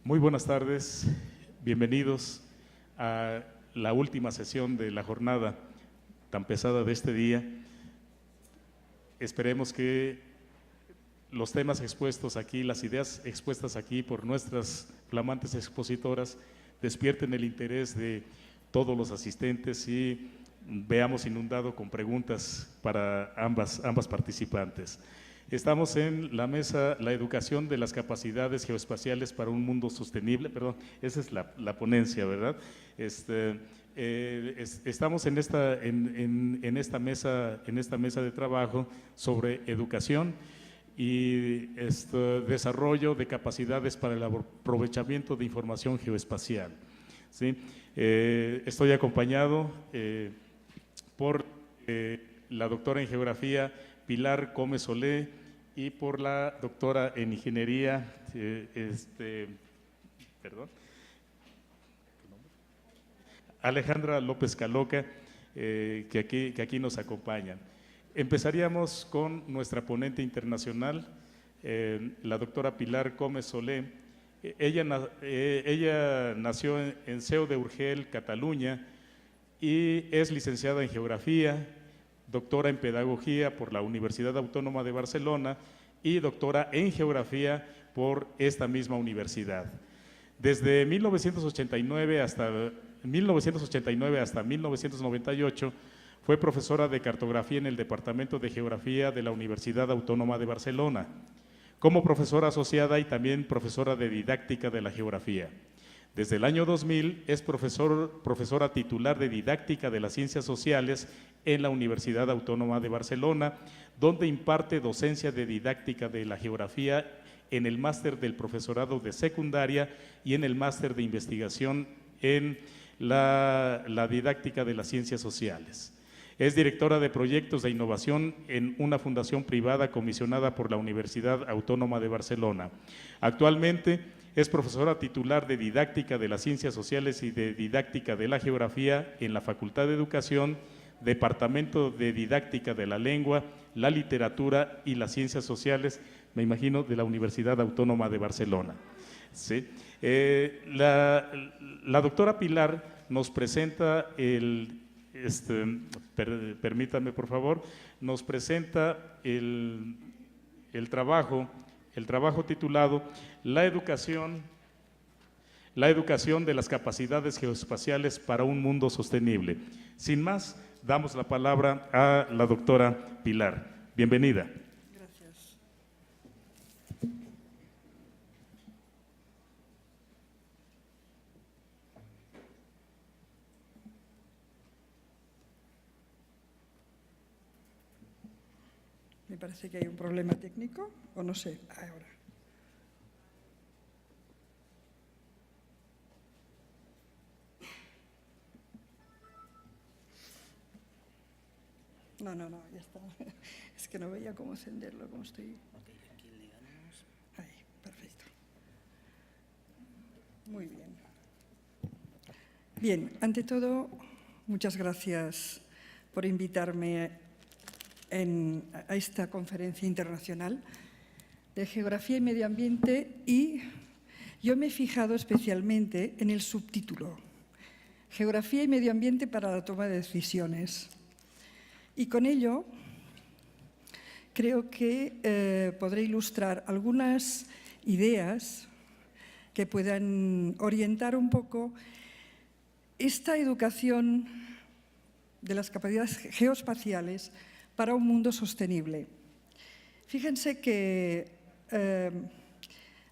Muy buenas tardes, bienvenidos a la última sesión de la jornada tan pesada de este día. Esperemos que los temas expuestos aquí, las ideas expuestas aquí por nuestras flamantes expositoras despierten el interés de todos los asistentes y veamos inundado con preguntas para ambas participantes. Estamos en la mesa, la educación de las capacidades geoespaciales para un mundo sostenible, perdón, esa es la ponencia, ¿verdad? Estamos en esta mesa de trabajo sobre educación y desarrollo de capacidades para el aprovechamiento de información geoespacial, ¿sí? Estoy acompañado por la doctora en geografía Pilar Gómez Solé y por la doctora en ingeniería, Alejandra López Caloca, que aquí nos acompañan. Empezaríamos con nuestra ponente internacional, la doctora Pilar Gómez Solé. Ella nació en Seu d'Urgell, Cataluña, y es licenciada en geografía, doctora en pedagogía por la Universidad Autónoma de Barcelona y doctora en geografía por esta misma universidad. Desde 1989 hasta 1998 fue profesora de cartografía en el Departamento de Geografía de la Universidad Autónoma de Barcelona, como profesora asociada y también profesora de didáctica de la geografía. Desde el año 2000 es profesora titular de didáctica de las ciencias sociales en la Universidad Autónoma de Barcelona, donde imparte docencia de didáctica de la geografía en el máster del profesorado de secundaria y en el máster de investigación en la didáctica de las ciencias sociales. Es directora de proyectos de innovación en una fundación privada comisionada por la Universidad Autónoma de Barcelona. Actualmente es profesora titular de didáctica de las ciencias sociales y de didáctica de la geografía en la Facultad de Educación, Departamento de Didáctica de la Lengua, la Literatura y las Ciencias Sociales, me imagino, de la Universidad Autónoma de Barcelona. ¿Sí? La doctora Pilar nos presenta permítanme por favor, nos presenta el trabajo titulado La educación de las capacidades geoespaciales para un mundo sostenible. Sin más, damos la palabra a la doctora Pilar. Bienvenida. Gracias. Me parece que hay un problema técnico, o no sé, ahora. No, ya está. Es que no veía cómo encenderlo, cómo estoy. Ahí, perfecto. Muy bien. Bien, ante todo, muchas gracias por invitarme a esta conferencia internacional de Geografía y Medio Ambiente, y yo me he fijado especialmente en el subtítulo, Geografía y Medio Ambiente para la toma de decisiones. Y con ello creo que podré ilustrar algunas ideas que puedan orientar un poco esta educación de las capacidades geoespaciales para un mundo sostenible. Fíjense que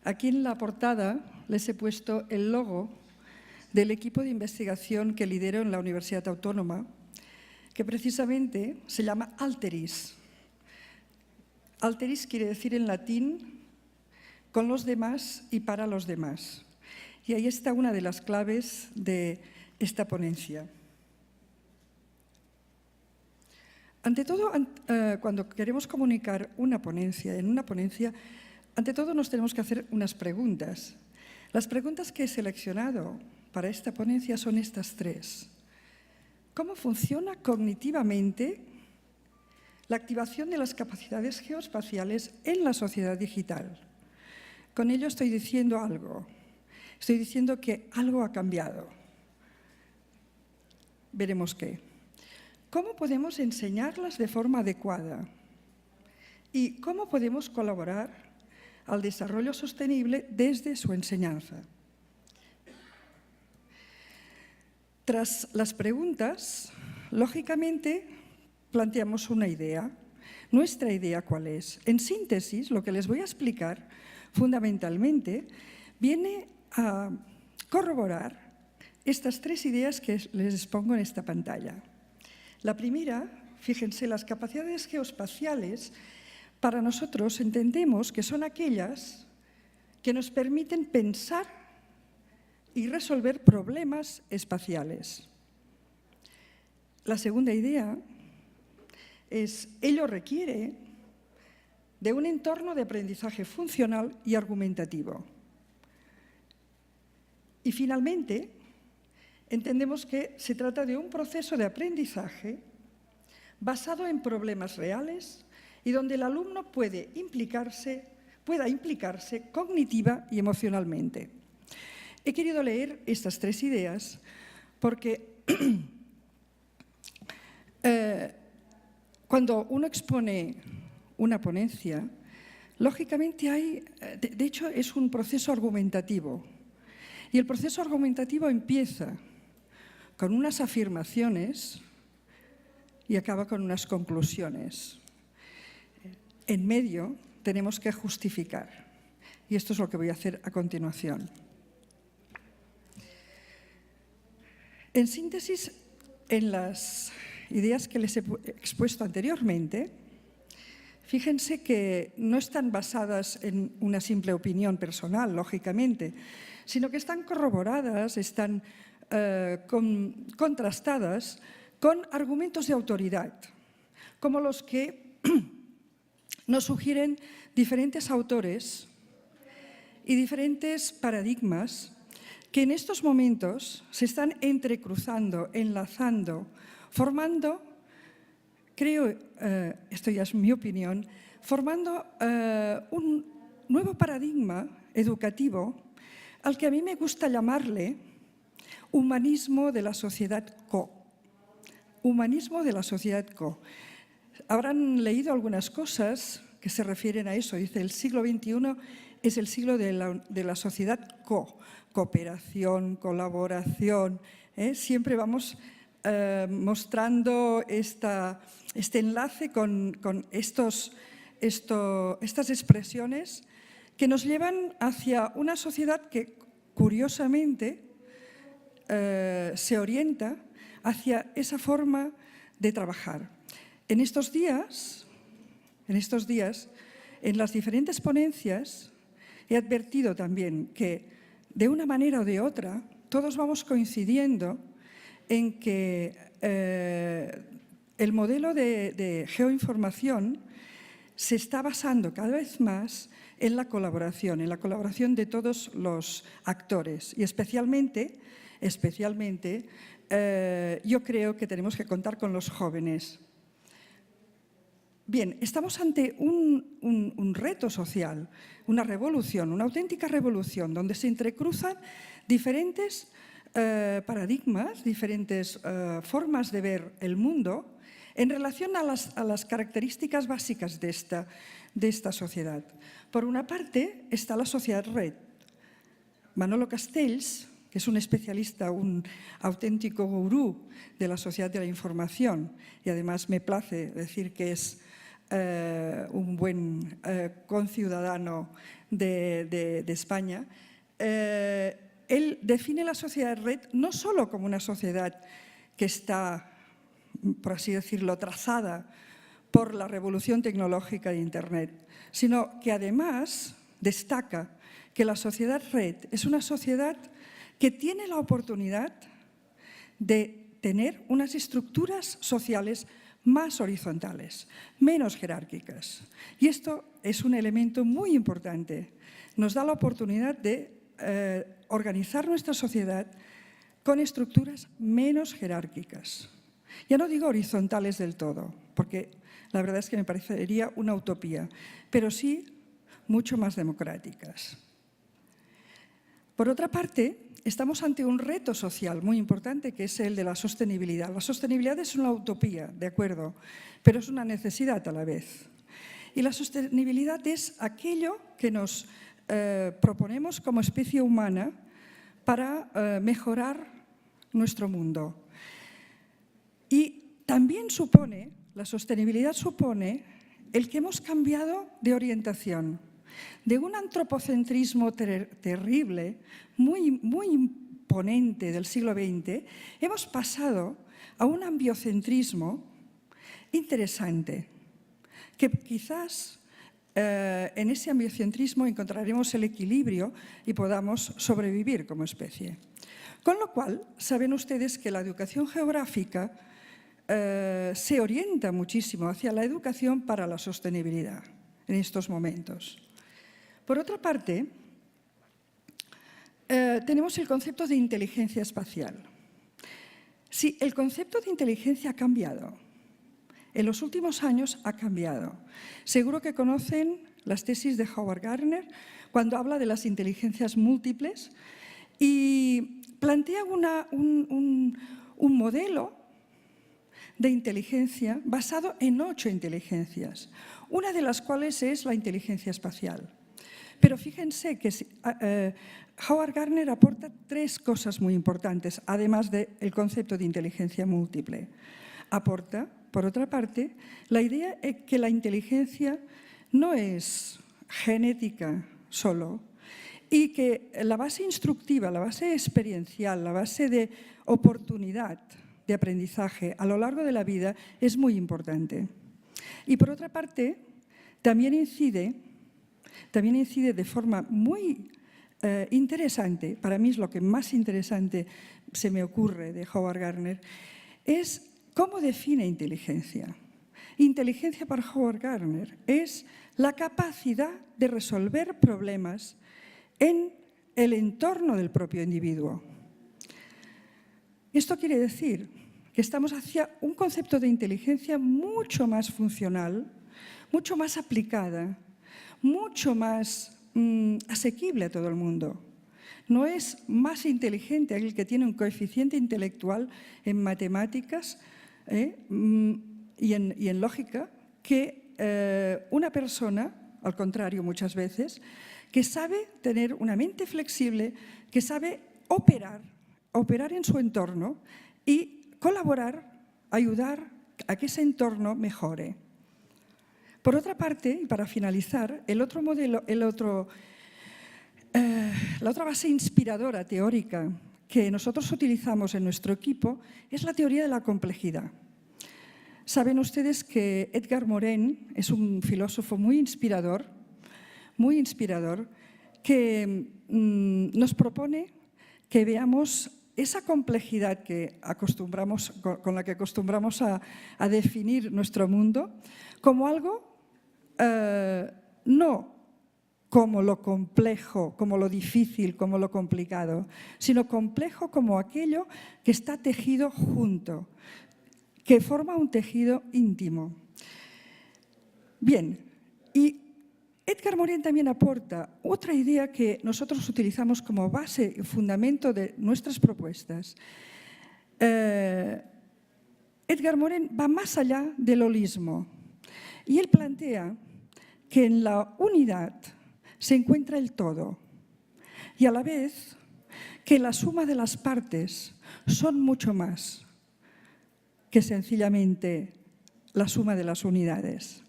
aquí en la portada les he puesto el logo del equipo de investigación que lidero en la Universidad Autónoma, que precisamente se llama Alteris. Alteris quiere decir en latín con los demás y para los demás. Y ahí está una de las claves de esta ponencia. Ante todo, cuando queremos comunicar en una ponencia, ante todo nos tenemos que hacer unas preguntas. Las preguntas que he seleccionado para esta ponencia son estas tres. ¿Cómo funciona cognitivamente la activación de las capacidades geoespaciales en la sociedad digital? Con ello estoy diciendo algo. Estoy diciendo que algo ha cambiado. Veremos qué. ¿Cómo podemos enseñarlas de forma adecuada? ¿Y cómo podemos colaborar al desarrollo sostenible desde su enseñanza? Tras las preguntas, lógicamente, planteamos una idea. ¿Nuestra idea cuál es? En síntesis, lo que les voy a explicar, fundamentalmente, viene a corroborar estas tres ideas que les expongo en esta pantalla. La primera, fíjense, las capacidades geoespaciales, para nosotros entendemos que son aquellas que nos permiten pensar y resolver problemas espaciales. La segunda idea es, ello requiere de un entorno de aprendizaje funcional y argumentativo. Y finalmente, entendemos que se trata de un proceso de aprendizaje basado en problemas reales y donde el alumno pueda implicarse cognitiva y emocionalmente. He querido leer estas tres ideas porque cuando uno expone una ponencia, lógicamente de hecho es un proceso argumentativo. Y el proceso argumentativo empieza con unas afirmaciones y acaba con unas conclusiones. En medio tenemos que justificar. Y esto es lo que voy a hacer a continuación. En síntesis, en las ideas que les he expuesto anteriormente, fíjense que no están basadas en una simple opinión personal, lógicamente, sino que están corroboradas, están contrastadas con argumentos de autoridad, como los que nos sugieren diferentes autores y diferentes paradigmas que en estos momentos se están entrecruzando, enlazando, formando, creo, esto ya es mi opinión, formando un nuevo paradigma educativo al que a mí me gusta llamarle humanismo de la sociedad co. Humanismo de la sociedad co. Habrán leído algunas cosas que se refieren a eso. Dice, el siglo XXI es el siglo de la sociedad co. Cooperación, colaboración. Siempre vamos mostrando este enlace con estas expresiones que nos llevan hacia una sociedad que, curiosamente, se orienta hacia esa forma de trabajar. En estos días, en las diferentes ponencias, he advertido también que, de una manera o de otra, todos vamos coincidiendo en que el modelo de geoinformación se está basando cada vez más en la colaboración de todos los actores y especialmente yo creo que tenemos que contar con los jóvenes. Bien, estamos ante un reto social, una revolución, una auténtica revolución, donde se entrecruzan diferentes paradigmas, diferentes formas de ver el mundo en relación a las características básicas de esta sociedad. Por una parte está la sociedad red. Manolo Castells, que es un especialista, un auténtico gurú de la sociedad de la información, y además me place decir que es un buen conciudadano de España, él define la sociedad red no solo como una sociedad que está, por así decirlo, trazada por la revolución tecnológica de Internet, sino que además destaca que la sociedad red es una sociedad que tiene la oportunidad de tener unas estructuras sociales más horizontales, menos jerárquicas. Y esto es un elemento muy importante. Nos da la oportunidad de organizar nuestra sociedad con estructuras menos jerárquicas. Ya no digo horizontales del todo, porque la verdad es que me parecería una utopía, pero sí mucho más democráticas. Por otra parte, estamos ante un reto social muy importante, que es el de la sostenibilidad. La sostenibilidad es una utopía, de acuerdo, pero es una necesidad a la vez. Y la sostenibilidad es aquello que nos proponemos como especie humana para mejorar nuestro mundo. Y también la sostenibilidad supone el que hemos cambiado de orientación. De un antropocentrismo terrible, muy imponente del siglo XX, hemos pasado a un ambiocentrismo interesante, que quizás en ese ambiocentrismo encontraremos el equilibrio y podamos sobrevivir como especie. Con lo cual, saben ustedes que la educación geográfica se orienta muchísimo hacia la educación para la sostenibilidad en estos momentos. Por otra parte, tenemos el concepto de inteligencia espacial. Sí, el concepto de inteligencia ha cambiado. En los últimos años ha cambiado. Seguro que conocen las tesis de Howard Gardner cuando habla de las inteligencias múltiples y plantea un modelo de inteligencia basado en 8 inteligencias, una de las cuales es la inteligencia espacial. Pero fíjense que Howard Gardner aporta 3 cosas muy importantes, además del concepto de inteligencia múltiple. Aporta, por otra parte, la idea de que la inteligencia no es genética solo y que la base instructiva, la base experiencial, la base de oportunidad de aprendizaje a lo largo de la vida es muy importante. Y por otra parte, también incide de forma muy interesante, para mí es lo que más interesante se me ocurre de Howard Gardner, es cómo define inteligencia. Inteligencia para Howard Gardner es la capacidad de resolver problemas en el entorno del propio individuo. Esto quiere decir que estamos hacia un concepto de inteligencia mucho más funcional, mucho más aplicada, mucho más asequible a todo el mundo. No es más inteligente aquel que tiene un coeficiente intelectual en matemáticas y en lógica que una persona, al contrario muchas veces, que sabe tener una mente flexible, que sabe operar en su entorno y colaborar, ayudar a que ese entorno mejore. Por otra parte, y para finalizar, la otra base inspiradora teórica que nosotros utilizamos en nuestro equipo es la teoría de la complejidad. Saben ustedes que Edgar Morin es un filósofo muy inspirador, que nos propone que veamos esa complejidad con la que acostumbramos a definir nuestro mundo como algo no como lo complejo, como lo difícil, como lo complicado, sino complejo como aquello que está tejido junto, que forma un tejido íntimo. Bien, y Edgar Morin también aporta otra idea que nosotros utilizamos como base y fundamento de nuestras propuestas. Edgar Morin va más allá del holismo y él plantea que en la unidad se encuentra el todo y a la vez que la suma de las partes son mucho más que sencillamente la suma de las unidades.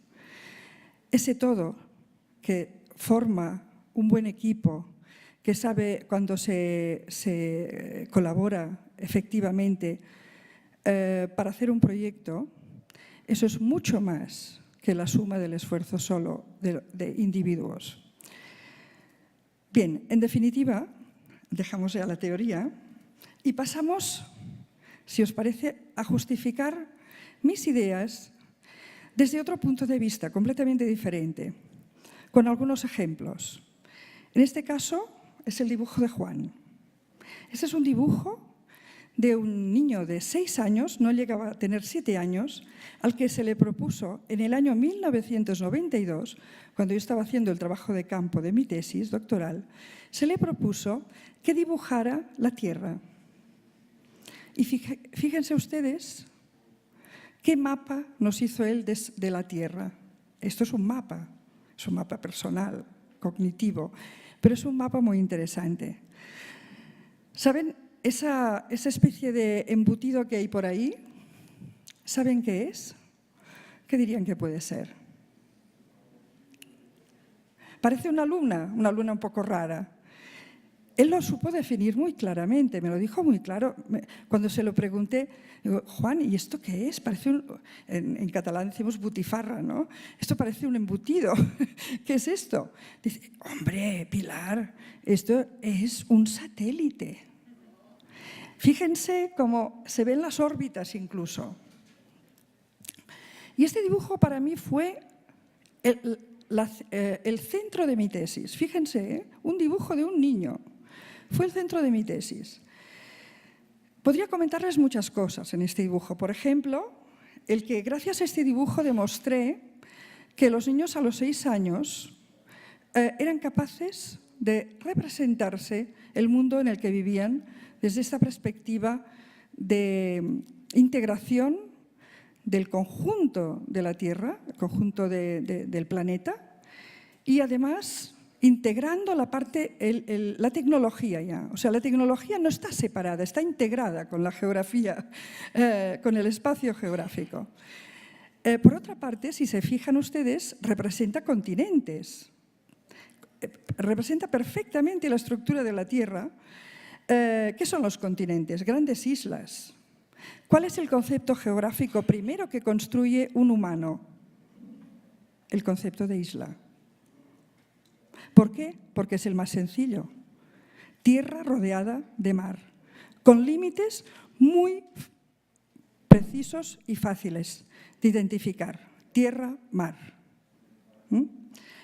Ese todo que forma un buen equipo, que sabe cuando se colabora efectivamente para hacer un proyecto, eso es mucho más que la suma del esfuerzo solo de individuos. Bien, en definitiva, dejamos ya la teoría y pasamos, si os parece, a justificar mis ideas desde otro punto de vista completamente diferente, con algunos ejemplos. En este caso es el dibujo de Juan. Este es un dibujo de un niño de 6 años, no llegaba a tener 7 años, al que se le propuso en el año 1992, cuando yo estaba haciendo el trabajo de campo de mi tesis doctoral, se le propuso que dibujara la Tierra. Y fíjense ustedes qué mapa nos hizo él de la Tierra. Esto es un mapa personal, cognitivo, pero es un mapa muy interesante. ¿Saben esa especie de embutido que hay por ahí? ¿Saben qué es? ¿Qué dirían que puede ser? Parece una luna un poco rara. Él lo supo definir muy claramente, me lo dijo muy claro. Cuando se lo pregunté, digo, Juan, ¿y esto qué es? Parece en catalán decimos butifarra, ¿no? Esto parece un embutido. ¿Qué es esto? Dice, hombre, Pilar, esto es un satélite. Fíjense cómo se ven las órbitas incluso. Y este dibujo para mí fue el centro de mi tesis. Fíjense, un dibujo de un niño. Fue el centro de mi tesis. Podría comentarles muchas cosas en este dibujo. Por ejemplo, el que gracias a este dibujo demostré que los niños a los 6 años eran capaces de representarse el mundo en el que vivían desde esta perspectiva de integración del conjunto de la Tierra, el conjunto del planeta, y además integrando la tecnología ya. O sea, la tecnología no está separada, está integrada con la geografía, con el espacio geográfico. Por otra parte, si se fijan ustedes, representa continentes. Representa perfectamente la estructura de la Tierra. ¿Qué son los continentes? Grandes islas. ¿Cuál es el concepto geográfico primero que construye un humano? El concepto de isla. ¿Por qué? Porque es el más sencillo. Tierra rodeada de mar, con límites muy precisos y fáciles de identificar. Tierra, mar.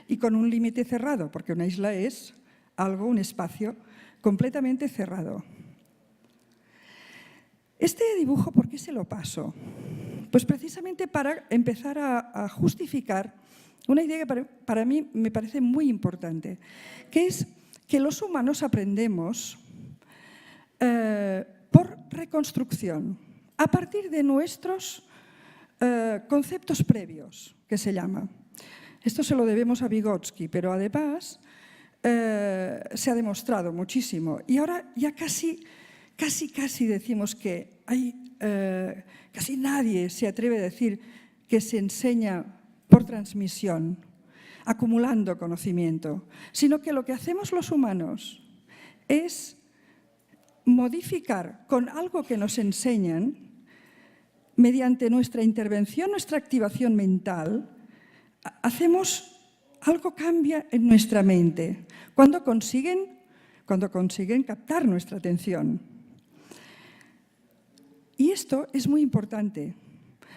Y con un límite cerrado, porque una isla es algo, un espacio completamente cerrado. Este dibujo, ¿por qué se lo paso? Pues precisamente para empezar a justificar una idea que para mí me parece muy importante, que es que los humanos aprendemos por reconstrucción, a partir de nuestros conceptos previos, que se llama. Esto se lo debemos a Vygotsky, pero además se ha demostrado muchísimo. Y ahora ya casi decimos que casi nadie se atreve a decir que se enseña por transmisión, acumulando conocimiento, sino que lo que hacemos los humanos es modificar con algo que nos enseñan, mediante nuestra intervención, nuestra activación mental, algo cambia en nuestra mente cuando consiguen captar nuestra atención. Y esto es muy importante,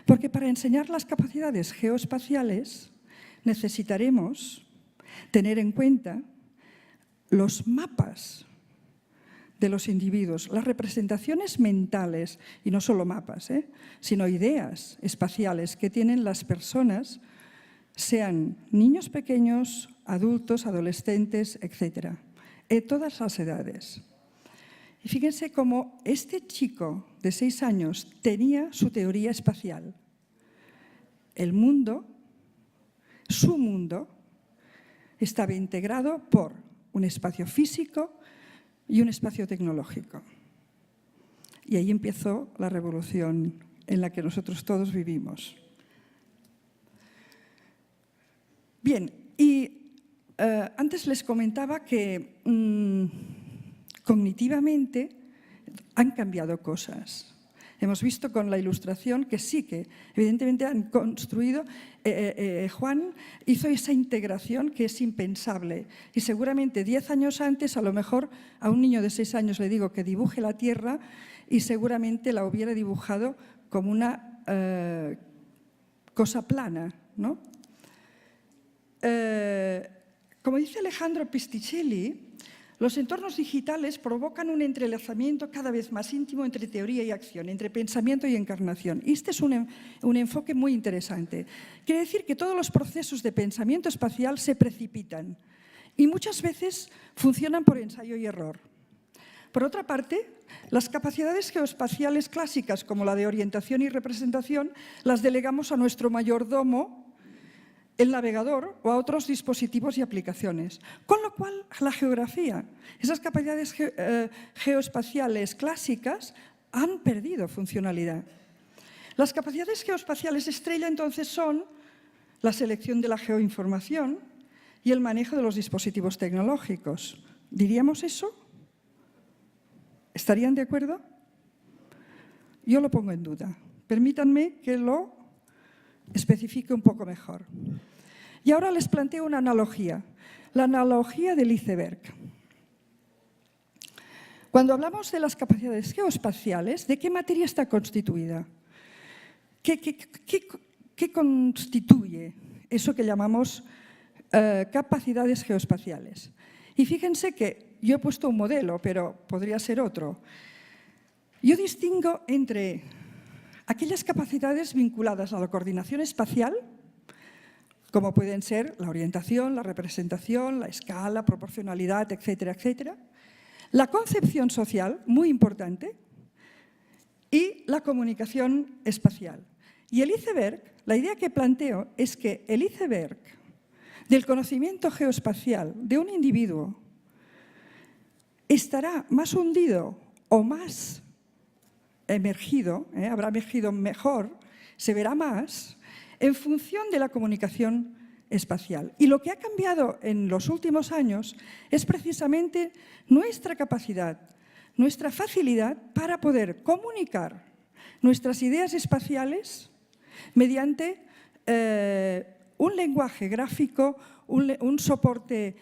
porque para enseñar las capacidades geoespaciales necesitaremos tener en cuenta los mapas de los individuos, las representaciones mentales, y no solo mapas, sino ideas espaciales que tienen las personas, sean niños pequeños, adultos, adolescentes, etc., en todas las edades. Y fíjense cómo este chico de 6 años tenía su teoría espacial. El mundo, su mundo, estaba integrado por un espacio físico y un espacio tecnológico. Y ahí empezó la revolución en la que nosotros todos vivimos. Bien, y antes les comentaba que cognitivamente han cambiado cosas. Hemos visto con la ilustración que sí, que evidentemente han construido, Juan hizo esa integración que es impensable. Y seguramente 10 años antes, a lo mejor a un niño de 6 años le digo que dibuje la Tierra y seguramente la hubiera dibujado como una cosa plana, ¿no? Como dice Alejandro Pistichelli, los entornos digitales provocan un entrelazamiento cada vez más íntimo entre teoría y acción, entre pensamiento y encarnación. Y este es un enfoque muy interesante. Quiere decir que todos los procesos de pensamiento espacial se precipitan y muchas veces funcionan por ensayo y error. Por otra parte, las capacidades geoespaciales clásicas, como la de orientación y representación, las delegamos a nuestro mayordomo, el navegador, o a otros dispositivos y aplicaciones. Con lo cual, la geografía, esas capacidades geoespaciales clásicas han perdido funcionalidad. Las capacidades geoespaciales estrella, entonces, son la selección de la geoinformación y el manejo de los dispositivos tecnológicos. ¿Diríamos eso? ¿Estarían de acuerdo? Yo lo pongo en duda. Permítanme que lo especifique un poco mejor. Y ahora les planteo una analogía, la analogía del iceberg. Cuando hablamos de las capacidades geoespaciales, ¿de qué materia está constituida? ¿Qué constituye eso que llamamos capacidades geoespaciales? Y fíjense que yo he puesto un modelo, pero podría ser otro. Yo distingo entre aquellas capacidades vinculadas a la coordinación espacial, como pueden ser la orientación, la representación, la escala, proporcionalidad, etcétera, etcétera. La concepción social, muy importante, y la comunicación espacial. Y el iceberg, la idea que planteo es que el iceberg del conocimiento geoespacial de un individuo estará más hundido o más emergido, habrá emergido mejor, se verá más, en función de la comunicación espacial. Y lo que ha cambiado en los últimos años es precisamente nuestra capacidad, nuestra facilidad para poder comunicar nuestras ideas espaciales mediante un lenguaje gráfico, un soporte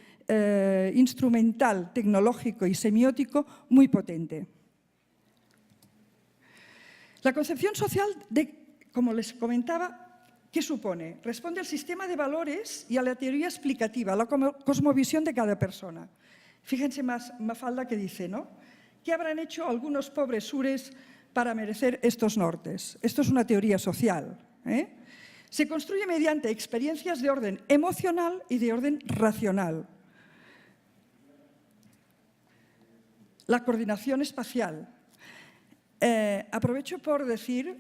instrumental, tecnológico y semiótico muy potente. La concepción social, como les comentaba, ¿qué supone? Responde al sistema de valores y a la teoría explicativa, a la cosmovisión de cada persona. Fíjense Mafalda que dice, ¿no? ¿Qué habrán hecho algunos pobres sures para merecer estos nortes? Esto es una teoría social. Se construye mediante experiencias de orden emocional y de orden racional. La coordinación espacial. Aprovecho por decir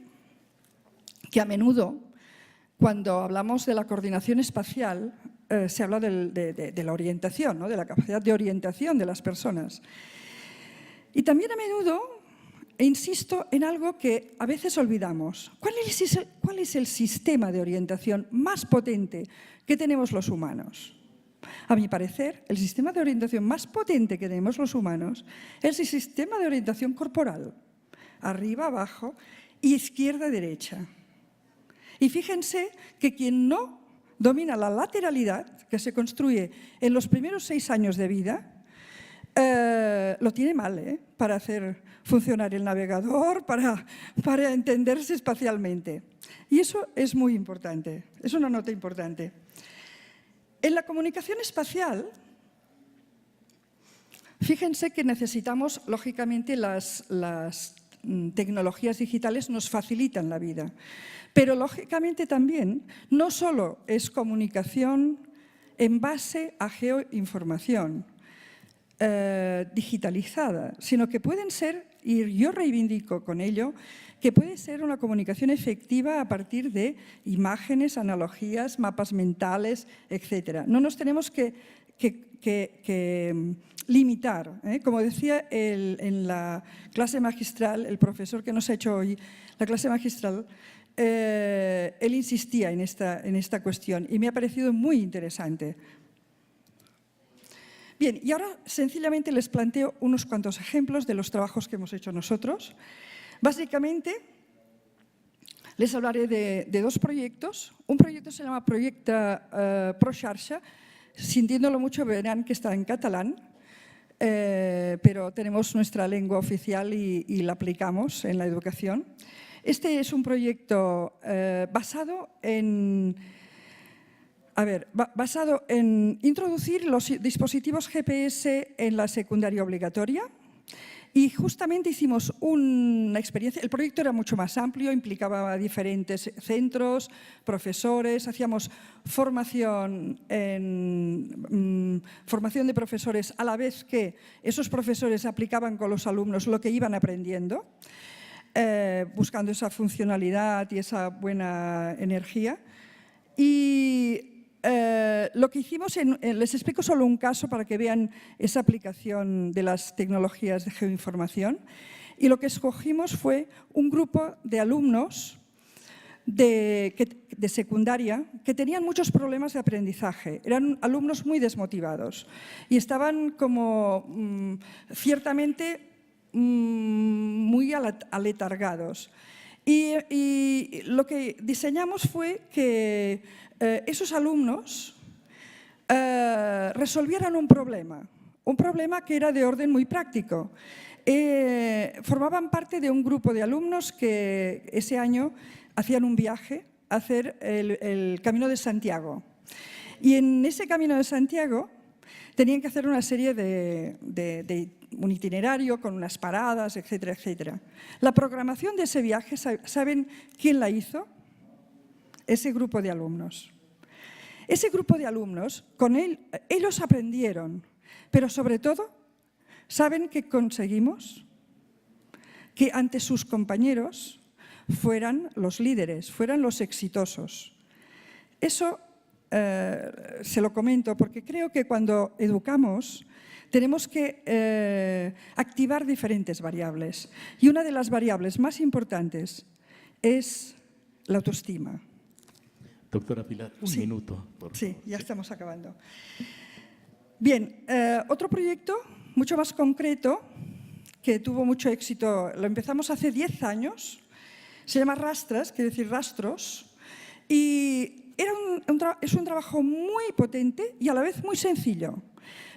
que a menudo, cuando hablamos de la coordinación espacial, se habla de la orientación, ¿no? De la capacidad de orientación de las personas. Y también a menudo insisto en algo que a veces olvidamos. ¿Cuál es el sistema de orientación más potente que tenemos los humanos? A mi parecer, el sistema de orientación más potente que tenemos los humanos es el sistema de orientación corporal. Arriba, abajo, y izquierda, derecha. Y fíjense que quien no domina la lateralidad, que se construye en los primeros 6 años de vida, lo tiene mal, para hacer funcionar el navegador, para entenderse espacialmente. Y eso es muy importante, es una nota importante. En la comunicación espacial, fíjense que necesitamos, lógicamente, las tecnologías digitales nos facilitan la vida. Pero, lógicamente, también no solo es comunicación en base a geoinformación digitalizada, sino que pueden ser, y yo reivindico con ello, que puede ser una comunicación efectiva a partir de imágenes, analogías, mapas mentales, etc. No nos tenemos que limitar. Como decía en la clase magistral, el profesor que nos ha hecho hoy la clase magistral, él insistía en esta cuestión y me ha parecido muy interesante. Bien, y ahora sencillamente les planteo unos cuantos ejemplos de los trabajos que hemos hecho nosotros. Básicamente, les hablaré de 2 proyectos. Un proyecto se llama Proyecto ProXarxa. Sintiéndolo mucho, verán que está en catalán, pero tenemos nuestra lengua oficial y la aplicamos en la educación. Este es un proyecto basado en basado en introducir los dispositivos GPS en la secundaria obligatoria. Y justamente hicimos una experiencia, el proyecto era mucho más amplio, implicaba diferentes centros, profesores, hacíamos formación de profesores a la vez que esos profesores aplicaban con los alumnos lo que iban aprendiendo, buscando esa funcionalidad y esa buena energía. Y lo que hicimos, les explico solo un caso para que vean esa aplicación de las tecnologías de geoinformación. Y lo que escogimos fue un grupo de alumnos de secundaria que tenían muchos problemas de aprendizaje. Eran alumnos muy desmotivados y estaban como ciertamente muy aletargados. Y lo que diseñamos fue que esos alumnos resolvieran un problema que era de orden muy práctico. Formaban parte de un grupo de alumnos que ese año hacían un viaje a hacer el Camino de Santiago. Y en ese Camino de Santiago tenían que hacer una serie de un itinerario con unas paradas, etcétera, etcétera. La programación de ese viaje, ¿saben quién la hizo? Ese grupo de alumnos. Ese grupo de alumnos, con ellos aprendieron, pero sobre todo, ¿saben qué conseguimos? Que ante sus compañeros fueran los líderes, fueran los exitosos. Eso se lo comento porque creo que cuando educamos tenemos que activar diferentes variables. Y una de las variables más importantes es la autoestima. Doctora Pilar, un minuto. Por favor. Sí, ya estamos acabando. Bien, otro proyecto mucho más concreto que tuvo mucho éxito, lo empezamos hace 10 años, se llama Rastras, quiere decir rastros, y es un trabajo muy potente y a la vez muy sencillo.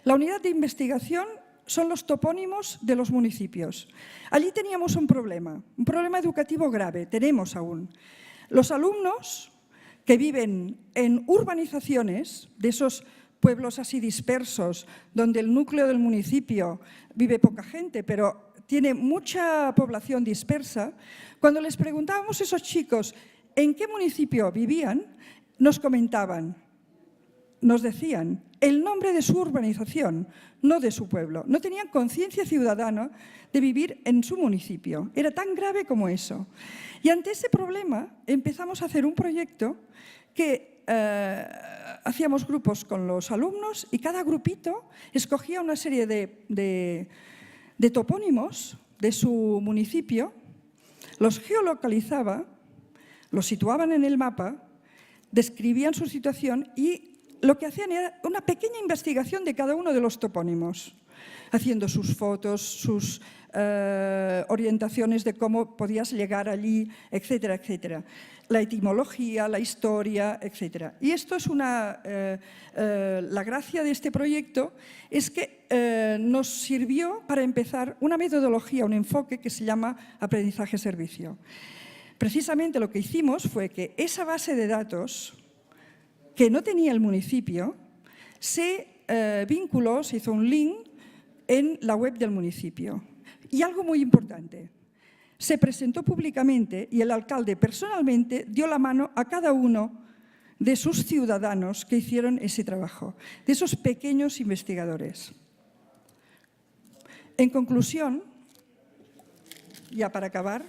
La unidad de investigación son los topónimos de los municipios. Allí teníamos un problema educativo grave, tenemos aún. Los alumnos que viven en urbanizaciones, de esos pueblos así dispersos, donde el núcleo del municipio vive poca gente, pero tiene mucha población dispersa, cuando les preguntábamos a esos chicos en qué municipio vivían, nos comentaban, nos decían el nombre de su urbanización, no de su pueblo. No tenían conciencia ciudadana de vivir en su municipio. Era tan grave como eso. Y ante ese problema empezamos a hacer un proyecto que hacíamos grupos con los alumnos y cada grupito escogía una serie de topónimos de su municipio, los geolocalizaba, los situaban en el mapa, describían su situación y lo que hacían era una pequeña investigación de cada uno de los topónimos, haciendo sus fotos, sus orientaciones de cómo podías llegar allí, etcétera, etcétera. La etimología, la historia, etcétera. Y esto es la gracia de este proyecto es que nos sirvió para empezar una metodología, un enfoque que se llama aprendizaje-servicio. Precisamente lo que hicimos fue que esa base de datos que no tenía el municipio se vinculó, se hizo un link en la web del municipio. Y algo muy importante, se presentó públicamente y el alcalde personalmente dio la mano a cada uno de sus ciudadanos que hicieron ese trabajo, de esos pequeños investigadores. En conclusión, ya para acabar,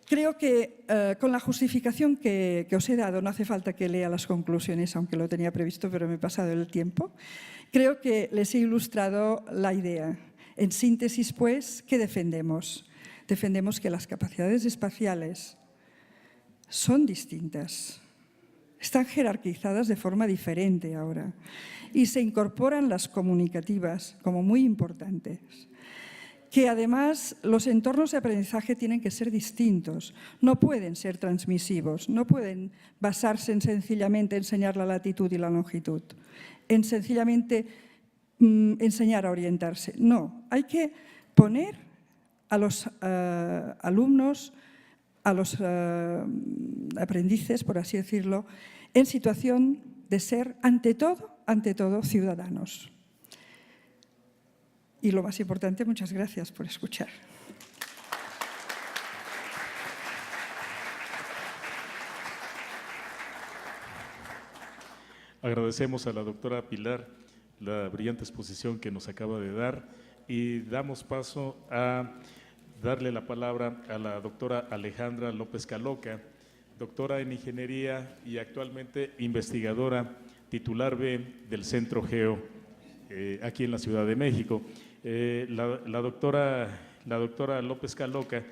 creo que con la justificación que os he dado, no hace falta que lea las conclusiones, aunque lo tenía previsto, pero me he pasado el tiempo, creo que les he ilustrado la idea. En síntesis, pues, ¿qué defendemos? Defendemos que las capacidades espaciales son distintas, están jerarquizadas de forma diferente ahora y se incorporan las comunicativas como muy importantes. Que además los entornos de aprendizaje tienen que ser distintos, no pueden ser transmisivos, no pueden basarse en sencillamente enseñar la latitud y la longitud, en sencillamente enseñar a orientarse. No, hay que poner a los alumnos, a los aprendices, por así decirlo, en situación de ser, ante todo, ciudadanos. Y lo más importante, muchas gracias por escuchar. Agradecemos a la doctora Pilar la brillante exposición que nos acaba de dar y damos paso a darle la palabra a la doctora Alejandra López Caloca, doctora en Ingeniería y actualmente investigadora titular B del Centro Geo, aquí en la Ciudad de México. La doctora López Caloca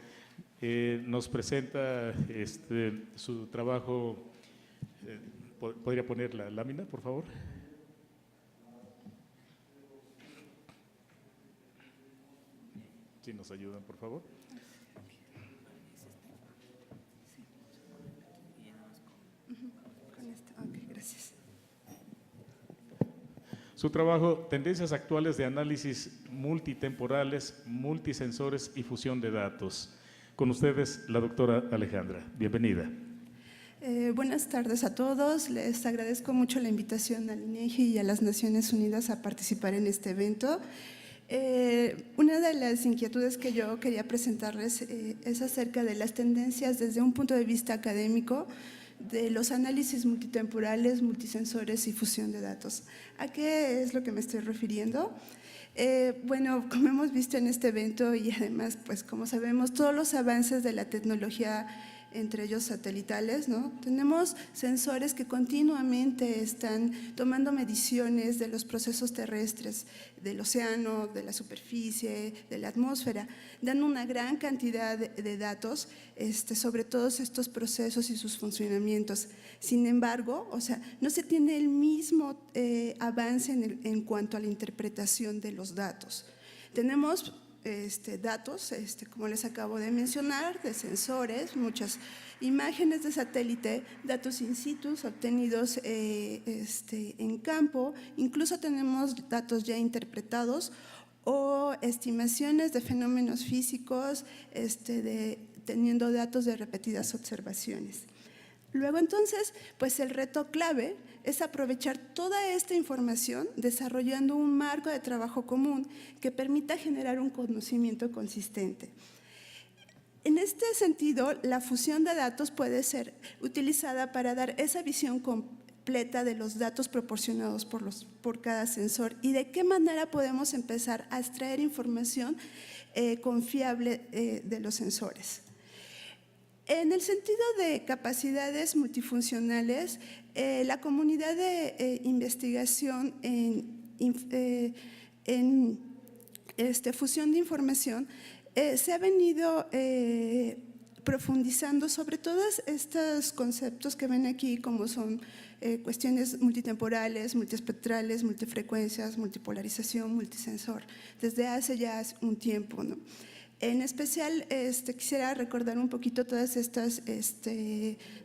nos presenta su trabajo. ¿Podría poner la lámina, por favor? Si nos ayudan, por favor. Gracias. Su trabajo, tendencias actuales de análisis multitemporales, multisensores y fusión de datos. Con ustedes, la doctora Alejandra. Bienvenida. Buenas tardes a todos. Les agradezco mucho la invitación al INEGI y a las Naciones Unidas a participar en este evento. Una de las inquietudes que yo quería presentarles es acerca de las tendencias desde un punto de vista académico de los análisis multitemporales, multisensores y fusión de datos. ¿A qué es lo que me estoy refiriendo? Bueno, como hemos visto en este evento y además, pues como sabemos, todos los avances de la tecnología, entre ellos satelitales, ¿no? Tenemos sensores que continuamente están tomando mediciones de los procesos terrestres, del océano, de la superficie, de la atmósfera, dando una gran cantidad de datos sobre todos estos procesos y sus funcionamientos. Sin embargo, o sea, no se tiene el mismo avance en cuanto a la interpretación de los datos. Tenemos datos, como les acabo de mencionar, de sensores, muchas imágenes de satélite, datos in situ obtenidos en campo, incluso tenemos datos ya interpretados o estimaciones de fenómenos físicos teniendo datos de repetidas observaciones. Luego entonces, pues el reto clave es aprovechar toda esta información desarrollando un marco de trabajo común que permita generar un conocimiento consistente. En este sentido, la fusión de datos puede ser utilizada para dar esa visión completa de los datos proporcionados por cada sensor y de qué manera podemos empezar a extraer información confiable de los sensores. En el sentido de capacidades multifuncionales, la comunidad de investigación en fusión de información se ha venido profundizando sobre todos estos conceptos que ven aquí, como son cuestiones multitemporales, multiespectrales, multifrecuencias, multipolarización, multisensor, desde hace ya un tiempo, ¿no? En especial, quisiera recordar un poquito todas estas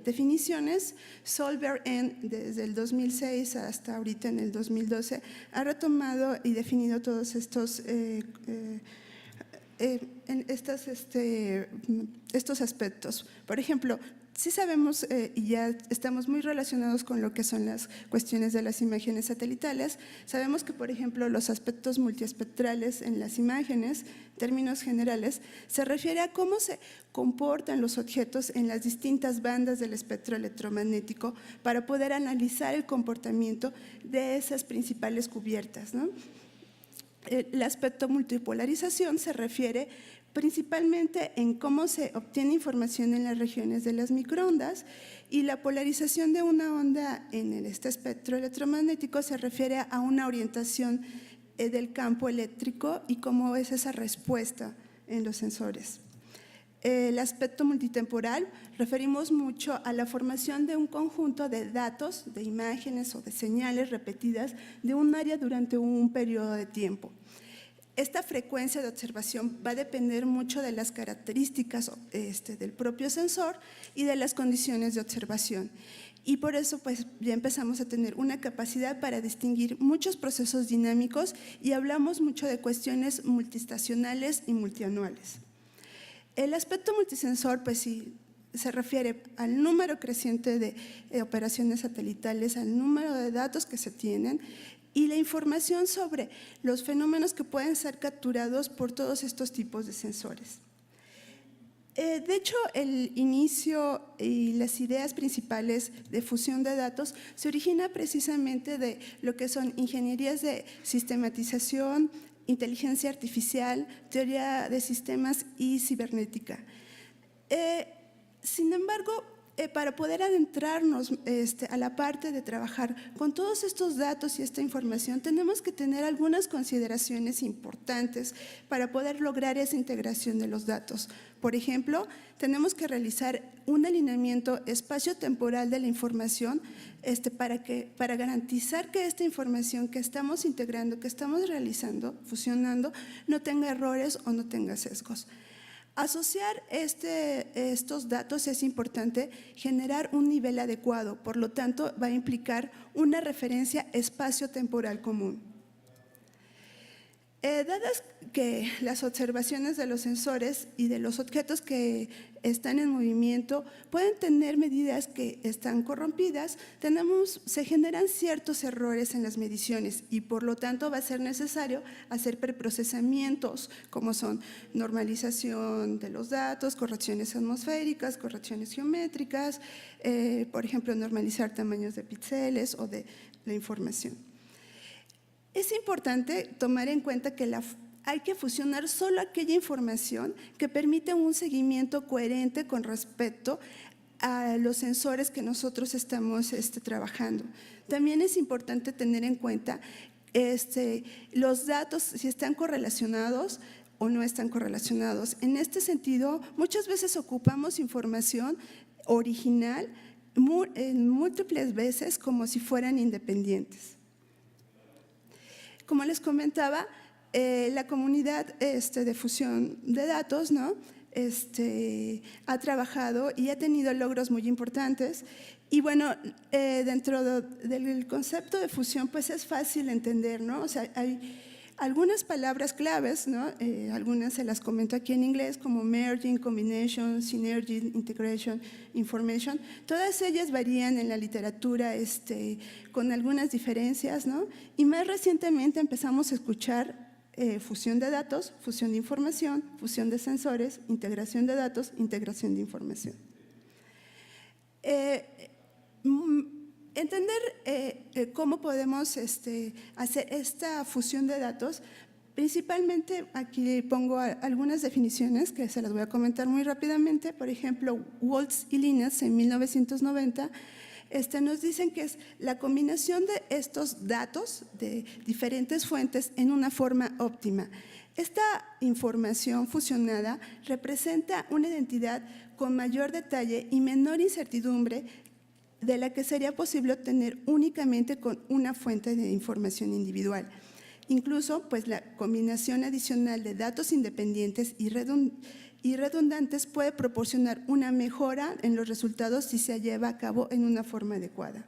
definiciones. Solver, desde el 2006 hasta ahorita en el 2012, ha retomado y definido todos estos estos aspectos. Por ejemplo, sí sabemos y ya estamos muy relacionados con lo que son las cuestiones de las imágenes satelitales. Sabemos que, por ejemplo, los aspectos multiespectrales en las imágenes, en términos generales, se refiere a cómo se comportan los objetos en las distintas bandas del espectro electromagnético para poder analizar el comportamiento de esas principales cubiertas, ¿no? El aspecto multipolarización se refiere principalmente en cómo se obtiene información en las regiones de las microondas, y la polarización de una onda en este espectro electromagnético se refiere a una orientación del campo eléctrico y cómo es esa respuesta en los sensores. El aspecto multitemporal, referimos mucho a la formación de un conjunto de datos, de imágenes o de señales repetidas de un área durante un periodo de tiempo. Esta frecuencia de observación va a depender mucho de las características del propio sensor y de las condiciones de observación. Y por eso pues, ya empezamos a tener una capacidad para distinguir muchos procesos dinámicos y hablamos mucho de cuestiones multiestacionales y multianuales. El aspecto multisensor, pues sí, se refiere al número creciente de operaciones satelitales, al número de datos que se tienen y la información sobre los fenómenos que pueden ser capturados por todos estos tipos de sensores. De hecho, el inicio y las ideas principales de fusión de datos se origina precisamente de lo que son ingenierías de sistematización, inteligencia artificial, teoría de sistemas y cibernética. Sin embargo, para poder adentrarnos a la parte de trabajar con todos estos datos y esta información, tenemos que tener algunas consideraciones importantes para poder lograr esa integración de los datos. Por ejemplo, tenemos que realizar un alineamiento espacio-temporal de la información para garantizar que esta información que estamos integrando, que estamos realizando, fusionando, no tenga errores o no tenga sesgos. Asociar estos datos es importante generar un nivel adecuado, por lo tanto va a implicar una referencia espacio-temporal común. Dadas que las observaciones de los sensores y de los objetos que están en movimiento pueden tener medidas que están corrompidas, se generan ciertos errores en las mediciones y por lo tanto va a ser necesario hacer preprocesamientos como son normalización de los datos, correcciones atmosféricas, correcciones geométricas, por ejemplo, normalizar tamaños de píxeles o de la información. Es importante tomar en cuenta que hay que fusionar solo aquella información que permite un seguimiento coherente con respecto a los sensores que nosotros estamos trabajando. También es importante tener en cuenta los datos, si están correlacionados o no están correlacionados. En este sentido, muchas veces ocupamos información original en múltiples veces como si fueran independientes. Como les comentaba, la comunidad de fusión de datos, ¿no? Ha trabajado y ha tenido logros muy importantes. Y bueno, dentro del concepto de fusión, pues es fácil entender, ¿no? O sea, hay algunas palabras claves, ¿no? Algunas se las comento aquí en inglés, como merging, combination, synergy, integration, information. Todas ellas varían en la literatura con algunas diferencias, ¿no? Y más recientemente empezamos a escuchar fusión de datos, fusión de información, fusión de sensores, integración de datos, integración de información. Entender cómo podemos hacer esta fusión de datos, principalmente aquí pongo algunas definiciones que se las voy a comentar muy rápidamente. Por ejemplo, Waltz y Linus en 1990 nos dicen que es la combinación de estos datos de diferentes fuentes en una forma óptima. Esta información fusionada representa una identidad con mayor detalle y menor incertidumbre de la que sería posible obtener únicamente con una fuente de información individual. Incluso, pues la combinación adicional de datos independientes y redundantes puede proporcionar una mejora en los resultados si se lleva a cabo en una forma adecuada.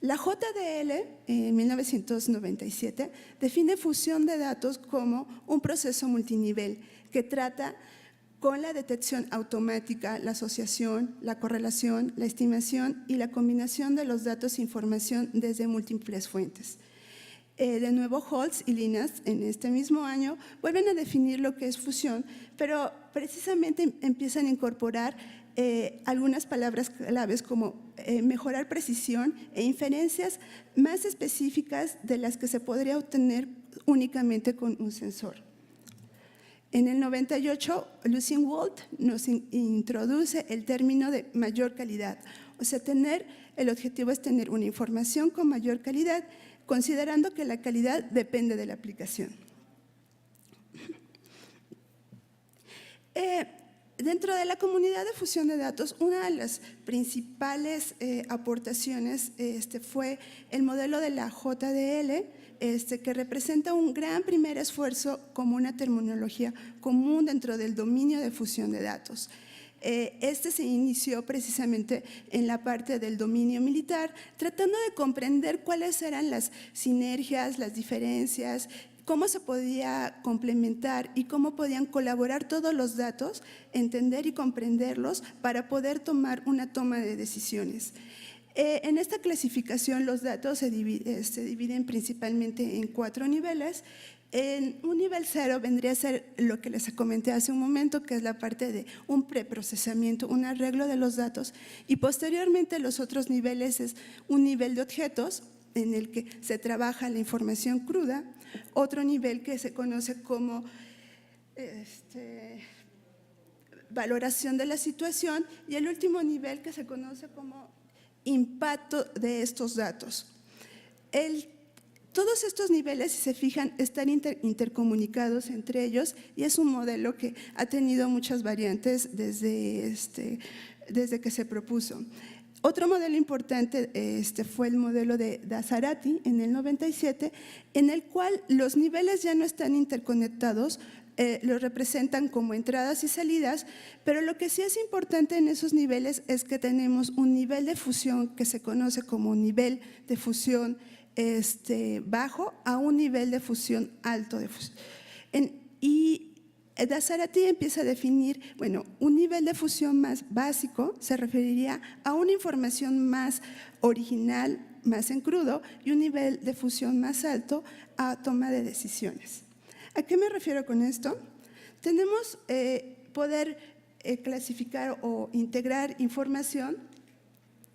La JDL, en 1997, define fusión de datos como un proceso multinivel que trata con la detección automática, la asociación, la correlación, la estimación y la combinación de los datos e información desde múltiples fuentes. De nuevo, Holtz y Linus en este mismo año vuelven a definir lo que es fusión, pero precisamente empiezan a incorporar algunas palabras claves como mejorar precisión e inferencias más específicas de las que se podría obtener únicamente con un sensor. En el 98, Lucien Walt nos introduce el término de mayor calidad. O sea, el objetivo es tener una información con mayor calidad, considerando que la calidad depende de la aplicación. Dentro de la comunidad de fusión de datos, una de las principales aportaciones fue el modelo de la JDL, que representa un gran primer esfuerzo como una terminología común dentro del dominio de fusión de datos. Se inició precisamente en la parte del dominio militar, tratando de comprender cuáles eran las sinergias, las diferencias, cómo se podía complementar y cómo podían colaborar todos los datos, entender y comprenderlos para poder tomar una toma de decisiones. En esta clasificación los datos se dividen principalmente en 4 niveles. En un nivel 0 vendría a ser lo que les comenté hace un momento, que es la parte de un preprocesamiento, un arreglo de los datos, y posteriormente los otros niveles es un nivel de objetos en el que se trabaja la información cruda, otro nivel que se conoce como valoración de la situación y el último nivel que se conoce como impacto de estos datos. Todos estos niveles, si se fijan, están intercomunicados entre ellos y es un modelo que ha tenido muchas variantes desde que se propuso. Otro modelo importante fue el modelo de Dassarati en el 97, en el cual los niveles ya no están interconectados, los representan como entradas y salidas, pero lo que sí es importante en esos niveles es que tenemos un nivel de fusión que se conoce como nivel de fusión bajo a un nivel de fusión alto. Y Dassarati empieza a definir, bueno, un nivel de fusión más básico se referiría a una información más original, más en crudo, y un nivel de fusión más alto a toma de decisiones. ¿A qué me refiero con esto? Tenemos poder clasificar o integrar información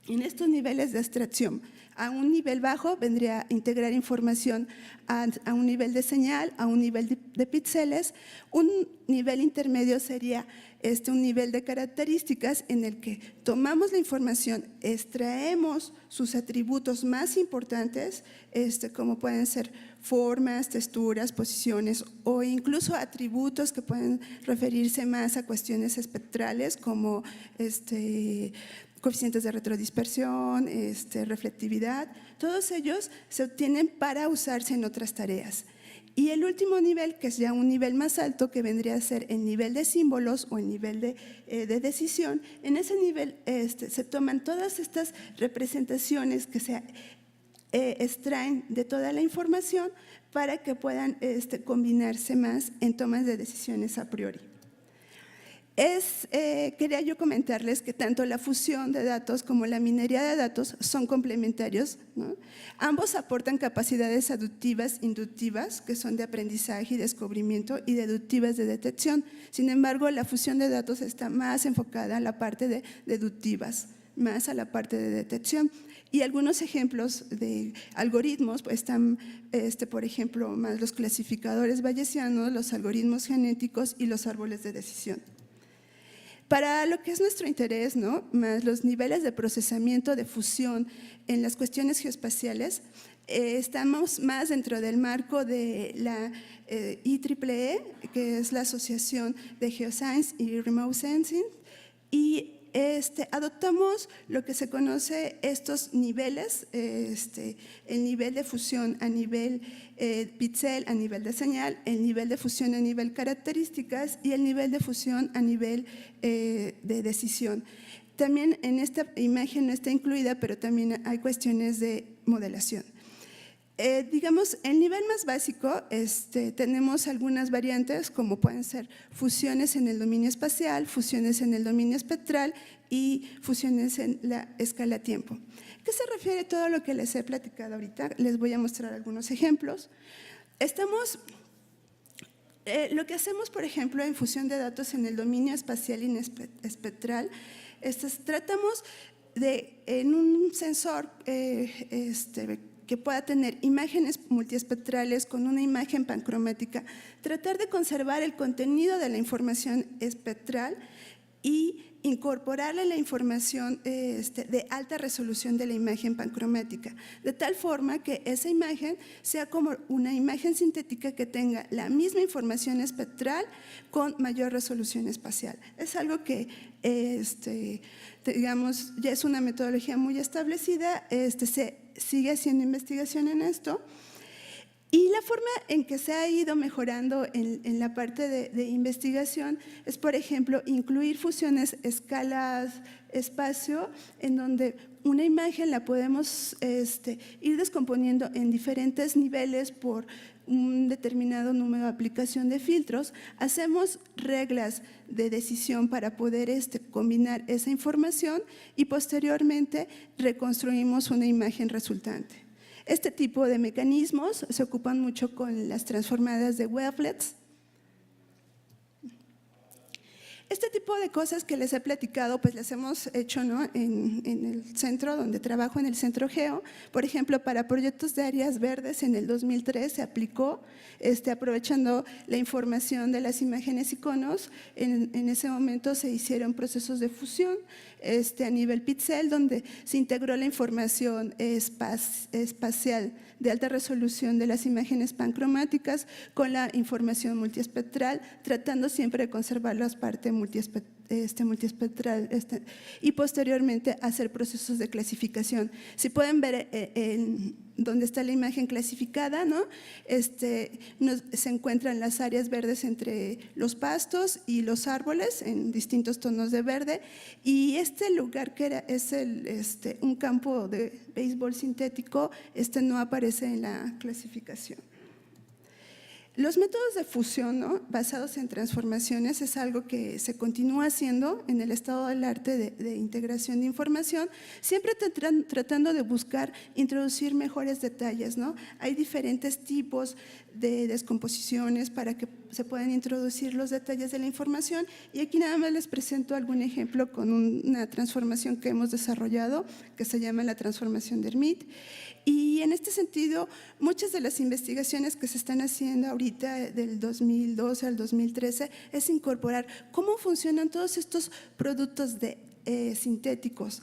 en estos niveles de abstracción. A un nivel bajo vendría a integrar información a un nivel de señal, a un nivel de píxeles. Un nivel intermedio sería un nivel de características en el que tomamos la información, extraemos sus atributos más importantes, como pueden ser formas, texturas, posiciones o incluso atributos que pueden referirse más a cuestiones espectrales como coeficientes de retrodispersión, reflectividad, todos ellos se obtienen para usarse en otras tareas. Y el último nivel, que es ya un nivel más alto, que vendría a ser el nivel de símbolos o el nivel de decisión, en ese nivel se toman todas estas representaciones que se extraen de toda la información para que puedan combinarse más en tomas de decisiones a priori. Quería yo comentarles que tanto la fusión de datos como la minería de datos son complementarios, ¿no? Ambos aportan capacidades aductivas, inductivas, que son de aprendizaje y descubrimiento, y deductivas de detección. Sin embargo, la fusión de datos está más enfocada a la parte de deductivas, más a la parte de detección. Y algunos ejemplos de algoritmos pues están, por ejemplo, más los clasificadores bayesianos, los algoritmos genéticos y los árboles de decisión. Para lo que es nuestro interés, ¿no?, más los niveles de procesamiento de fusión en las cuestiones geoespaciales, estamos más dentro del marco de la IEEE, que es la Asociación de Geoscience y Remote Sensing, y adoptamos lo que se conoce estos niveles, el nivel de fusión a nivel píxel, a nivel de señal, el nivel de fusión a nivel características y el nivel de fusión a nivel de decisión. También en esta imagen no está incluida, pero también hay cuestiones de modelación. Digamos, el nivel más básico tenemos algunas variantes como pueden ser fusiones en el dominio espacial, fusiones en el dominio espectral y fusiones en la escala tiempo. ¿Qué se refiere todo lo que les he platicado ahorita? Les voy a mostrar algunos ejemplos. Lo que hacemos, por ejemplo, en fusión de datos en el dominio espacial y espectral, tratamos de, en un sensor que pueda tener imágenes multiespectrales con una imagen pancromática, tratar de conservar el contenido de la información espectral y incorporarle la información de alta resolución de la imagen pancromática, de tal forma que esa imagen sea como una imagen sintética que tenga la misma información espectral con mayor resolución espacial. Es algo que, digamos, ya es una metodología muy establecida, se sigue haciendo investigación en esto. Y la forma en que se ha ido mejorando en la parte de investigación es, por ejemplo, incluir fusiones escalas-espacio, en donde una imagen la podemos ir descomponiendo en diferentes niveles por un determinado número de aplicación de filtros, hacemos reglas de decisión para poder combinar esa información y posteriormente reconstruimos una imagen resultante. Este tipo de mecanismos se ocupan mucho con las transformadas de wavelets. Este tipo de cosas que les he platicado, pues las hemos hecho, ¿no?, en el centro donde trabajo, en el Centro Geo. Por ejemplo, para proyectos de áreas verdes en el 2003 se aplicó, aprovechando la información de las imágenes iconos. En ese momento se hicieron procesos de fusión a nivel pixel, donde se integró la información espacial de alta resolución de las imágenes pancromáticas con la información multiespectral, tratando siempre de conservar las partes multiespectral y posteriormente hacer procesos de clasificación. Si pueden ver donde está la imagen clasificada, ¿no? Se encuentran las áreas verdes entre los pastos y los árboles en distintos tonos de verde, y este lugar que es un campo de béisbol sintético, no aparece en la clasificación. Los métodos de fusión, ¿no?, basados en transformaciones es algo que se continúa haciendo en el estado del arte de integración de información, siempre tratando de buscar introducir mejores detalles, ¿no? Hay diferentes tipos de descomposiciones para que se puedan introducir los detalles de la información, y aquí nada más les presento algún ejemplo con una transformación que hemos desarrollado que se llama la transformación de Hermite. Y en este sentido, muchas de las investigaciones que se están haciendo ahorita del 2012 al 2013 es incorporar cómo funcionan todos estos productos sintéticos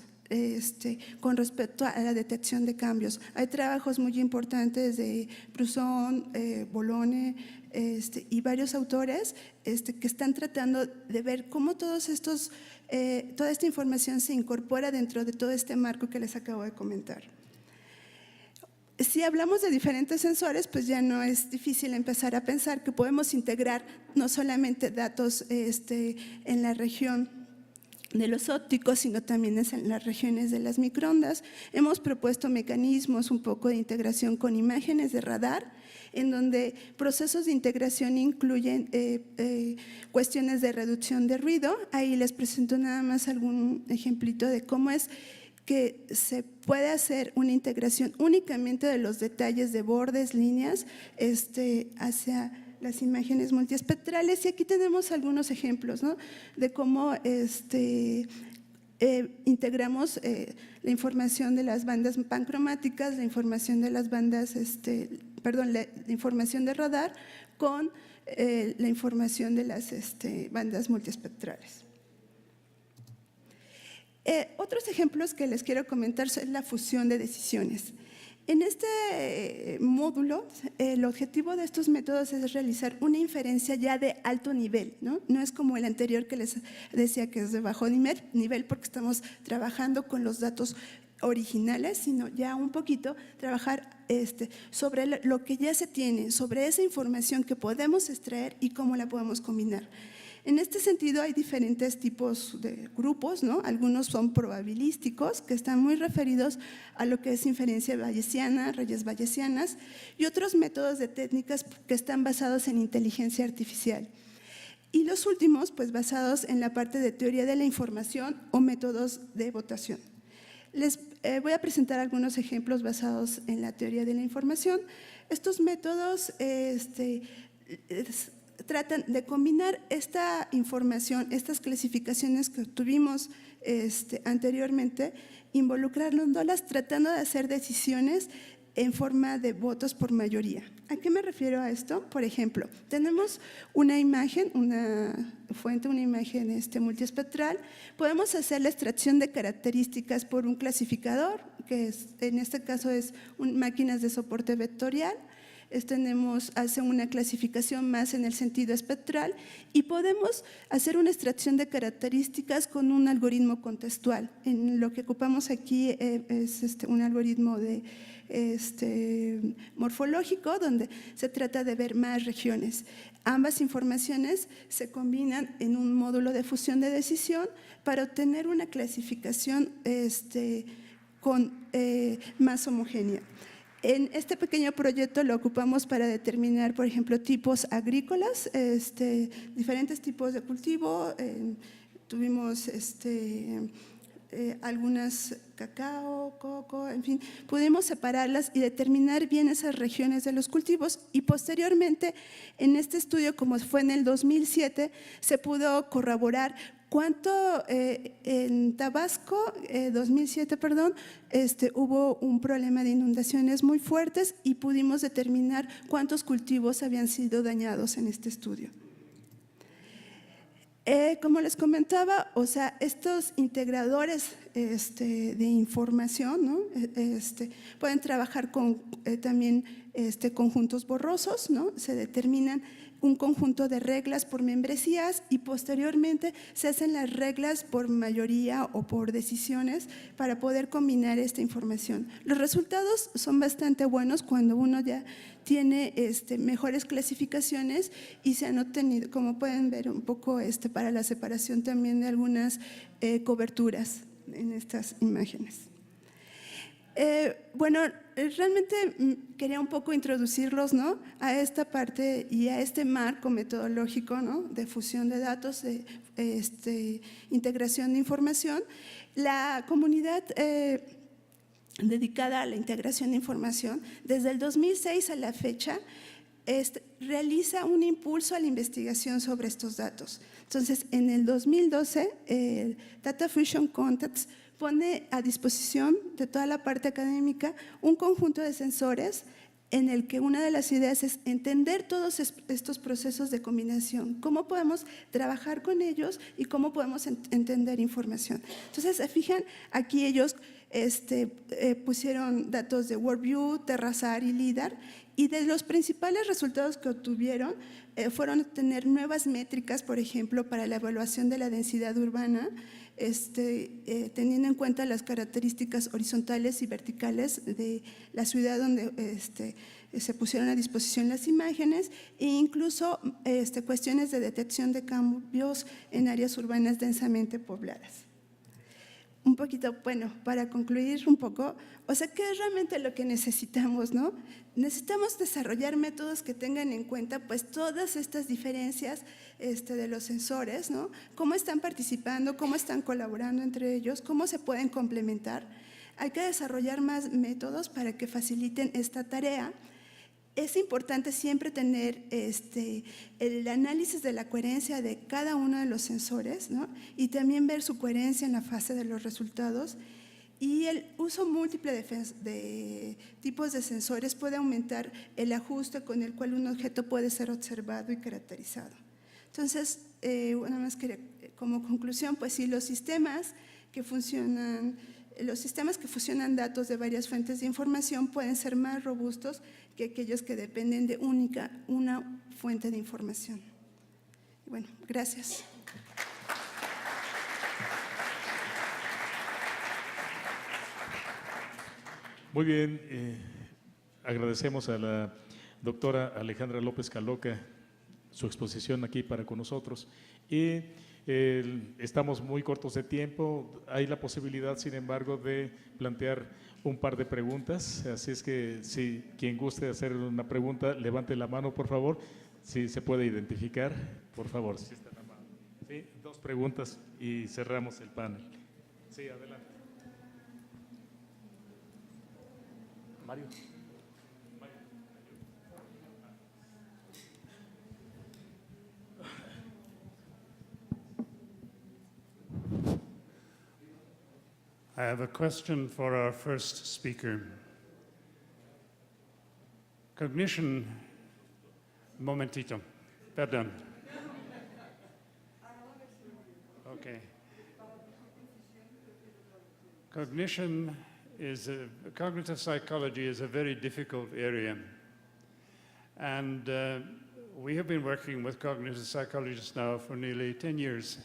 con respecto a la detección de cambios. Hay trabajos muy importantes de Brusson, Bolone y varios autores que están tratando de ver cómo toda esta información se incorpora dentro de todo este marco que les acabo de comentar. Si hablamos de diferentes sensores, pues ya no es difícil empezar a pensar que podemos integrar no solamente datos en la región de los ópticos, sino también en las regiones de las microondas. Hemos propuesto mecanismos un poco de integración con imágenes de radar, en donde procesos de integración incluyen cuestiones de reducción de ruido. Ahí les presento nada más algún ejemplito de cómo es que se puede hacer una integración únicamente de los detalles de bordes, líneas, hacia las imágenes multiespectrales. Y aquí tenemos algunos ejemplos, ¿no?, de cómo integramos la información de las bandas pancromáticas, la información de las bandas, la información de radar con la información de las bandas multiespectrales. Otros ejemplos que les quiero comentar son la fusión de decisiones. En este módulo, el objetivo de estos métodos es realizar una inferencia ya de alto nivel, ¿no? No es como el anterior que les decía que es de bajo nivel, porque estamos trabajando con los datos originales, sino ya un poquito trabajar sobre lo que ya se tiene, sobre esa información que podemos extraer y cómo la podemos combinar. En este sentido hay diferentes tipos de grupos, ¿no? Algunos son probabilísticos, que están muy referidos a lo que es inferencia bayesiana, redes bayesianas, y otros métodos de técnicas que están basados en inteligencia artificial. Y los últimos, pues basados en la parte de teoría de la información o métodos de votación. Les voy a presentar algunos ejemplos basados en la teoría de la información. Estos métodos tratan de combinar esta información, estas clasificaciones que tuvimos anteriormente, involucrándolas, tratando de hacer decisiones en forma de votos por mayoría. ¿A qué me refiero a esto? Por ejemplo, tenemos una imagen, una fuente, una imagen multiespectral. Podemos hacer la extracción de características por un clasificador, que en este caso es máquinas de soporte vectorial. Hace una clasificación más en el sentido espectral, y podemos hacer una extracción de características con un algoritmo contextual. En lo que ocupamos aquí es un algoritmo morfológico, donde se trata de ver más regiones. Ambas informaciones se combinan en un módulo de fusión de decisión para obtener una clasificación más homogénea. En este pequeño proyecto lo ocupamos para determinar, por ejemplo, tipos agrícolas, diferentes tipos de cultivo. Tuvimos algunas cacao, coco, en fin, pudimos separarlas y determinar bien esas regiones de los cultivos, y posteriormente en este estudio, como fue en el 2007, se pudo corroborar cuánto en Tabasco, 2007, perdón, hubo un problema de inundaciones muy fuertes y pudimos determinar cuántos cultivos habían sido dañados en este estudio. Como les comentaba, o sea, estos integradores de información, ¿no? Pueden trabajar con también conjuntos borrosos, ¿no? Se determinan un conjunto de reglas por membresías y posteriormente se hacen las reglas por mayoría o por decisiones para poder combinar esta información. Los resultados son bastante buenos cuando uno ya tiene mejores clasificaciones y se han obtenido, como pueden ver un poco para la separación también de algunas coberturas en estas imágenes. Bueno, realmente quería un poco introducirlos, ¿no?, a esta parte y a este marco metodológico, ¿no?, de fusión de datos, de integración de información. La comunidad dedicada a la integración de información, desde el 2006 a la fecha, realiza un impulso a la investigación sobre estos datos. Entonces, en el 2012, Data Fusion Contacts pone a disposición de toda la parte académica un conjunto de sensores en el que una de las ideas es entender todos estos procesos de combinación, cómo podemos trabajar con ellos y cómo podemos entender información. Entonces, se fijan, aquí ellos pusieron datos de WorldView, Terrasar y LIDAR, y de los principales resultados que obtuvieron fueron tener nuevas métricas, por ejemplo, para la evaluación de la densidad urbana, teniendo en cuenta las características horizontales y verticales de la ciudad donde se pusieron a disposición las imágenes, e incluso cuestiones de detección de cambios en áreas urbanas densamente pobladas. Un poquito, bueno, para concluir un poco, o sea, ¿qué es realmente lo que necesitamos, no? Necesitamos desarrollar métodos que tengan en cuenta pues todas estas diferencias de los sensores, ¿no? Cómo están participando, cómo están colaborando entre ellos, cómo se pueden complementar. Hay que desarrollar más métodos para que faciliten esta tarea. Es importante siempre tener el análisis de la coherencia de cada uno de los sensores, ¿no?, y también ver su coherencia en la fase de los resultados. Y el uso múltiple de tipos de sensores puede aumentar el ajuste con el cual un objeto puede ser observado y caracterizado. Entonces, nada más que como conclusión, pues sí, los sistemas que fusionan datos de varias fuentes de información pueden ser más robustos que aquellos que dependen de una fuente de información. Bueno, gracias. Muy bien, agradecemos a la doctora Alejandra López Caloca su exposición aquí para con nosotros. Y estamos muy cortos de tiempo, hay la posibilidad, sin embargo, de plantear un par de preguntas, así es que si quien guste hacer una pregunta, levante la mano, por favor, si se puede identificar, por favor. Si está la mano. Sí, dos preguntas y cerramos el panel. Sí, adelante. Mario. I have a question for our first speaker. Cognition, momentito, perdón. Okay. Cognitive psychology is a very difficult area. And we have been working with cognitive psychologists now for nearly 10 years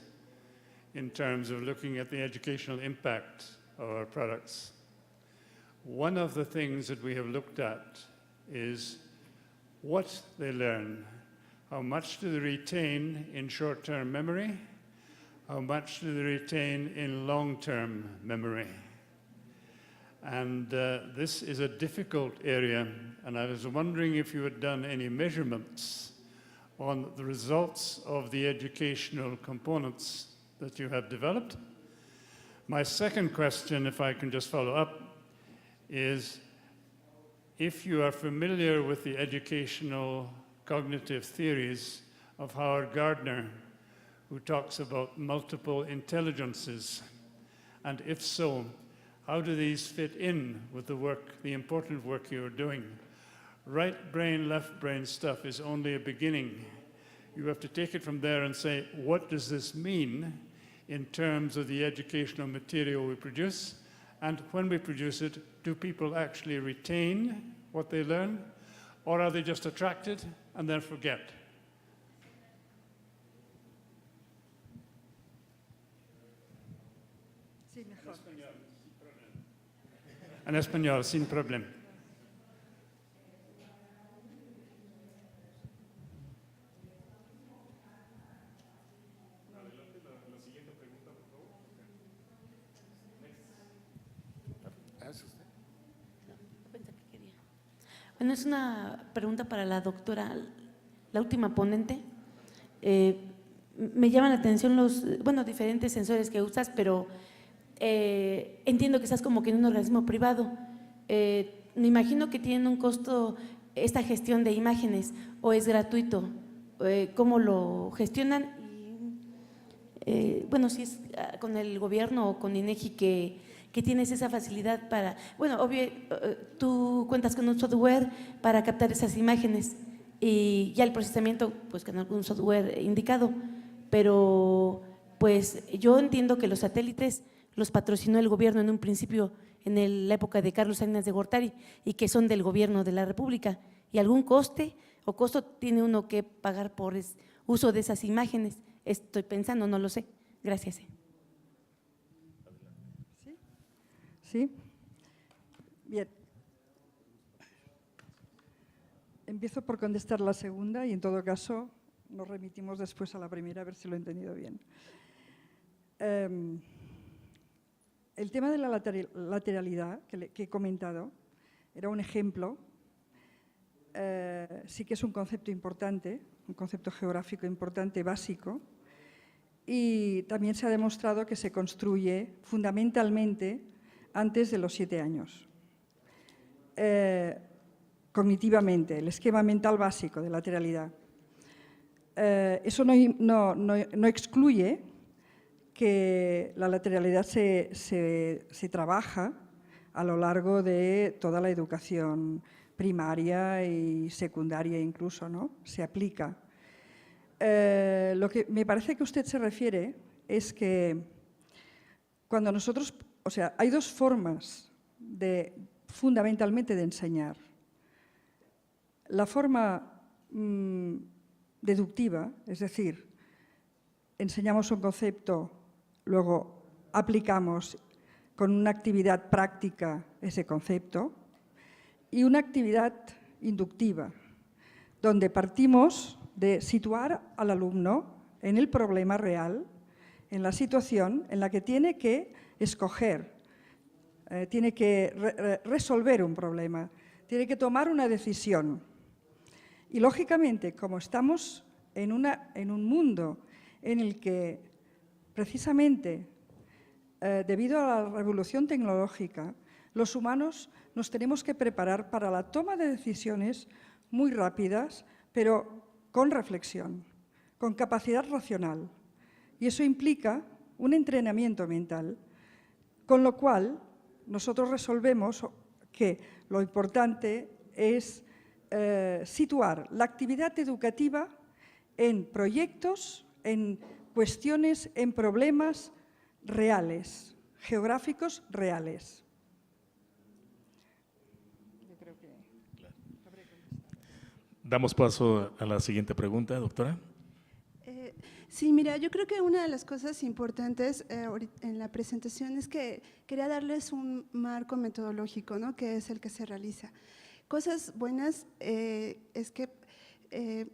in terms of looking at the educational impact of our products. One of the things that we have looked at is what they learn. How much do they retain in short-term memory? How much do they retain in long-term memory? And this is a difficult area, and I was wondering if you had done any measurements on the results of the educational components that you have developed. My second question, if I can just follow up, is if you are familiar with the educational cognitive theories of Howard Gardner, who talks about multiple intelligences, and if so, how do these fit in with the work, the important work you're doing? Right brain, left brain stuff is only a beginning. You have to take it from there and say, what does this mean in terms of the educational material we produce? And when we produce it, do people actually retain what they learn? Or are they just attracted and then forget? Sí, mejor. En español, sin problema. Bueno, es una pregunta para la doctora, la última ponente. Me llaman la atención los, diferentes sensores que usas, pero entiendo que estás como que en un organismo privado. Me imagino que tienen un costo esta gestión de imágenes, o es gratuito. ¿Cómo lo gestionan? Si es con el gobierno o con INEGI que tienes esa facilidad para… obvio, tú cuentas con un software para captar esas imágenes y ya el procesamiento, pues con algún software indicado, pero pues yo entiendo que los satélites los patrocinó el gobierno en un principio en la época de Carlos Salinas de Gortari y que son del gobierno de la República, y algún coste o costo tiene uno que pagar por uso de esas imágenes. Estoy pensando, no lo sé. Gracias. ¿Sí? Bien. Empiezo por contestar la segunda y en todo caso nos remitimos después a la primera a ver si lo he entendido bien. El tema de la lateralidad que he comentado era un ejemplo. Sí que es un concepto importante, un concepto geográfico importante, básico, y también se ha demostrado que se construye fundamentalmente antes de los 7 años. Cognitivamente, el esquema mental básico de lateralidad. Eso no excluye que la lateralidad se trabaja a lo largo de toda la educación primaria y secundaria incluso, ¿no? Se aplica. Lo que me parece que usted se refiere es que cuando nosotros… O sea, hay dos formas fundamentalmente de enseñar. La forma deductiva, es decir, enseñamos un concepto, luego aplicamos con una actividad práctica ese concepto, y una actividad inductiva, donde partimos de situar al alumno en el problema real, en la situación en la que tiene que escoger, tiene que resolver un problema, tiene que tomar una decisión. Y lógicamente, como estamos en un mundo en el que precisamente debido a la revolución tecnológica, los humanos nos tenemos que preparar para la toma de decisiones muy rápidas, pero con reflexión, con capacidad racional. Y eso implica un entrenamiento mental, con lo cual nosotros resolvemos que lo importante es situar la actividad educativa en proyectos, en cuestiones, en problemas reales, geográficos reales. Damos paso a la siguiente pregunta, doctora. Sí, mira, yo creo que una de las cosas importantes en la presentación es que quería darles un marco metodológico, ¿no? Que es el que se realiza. Cosas buenas es que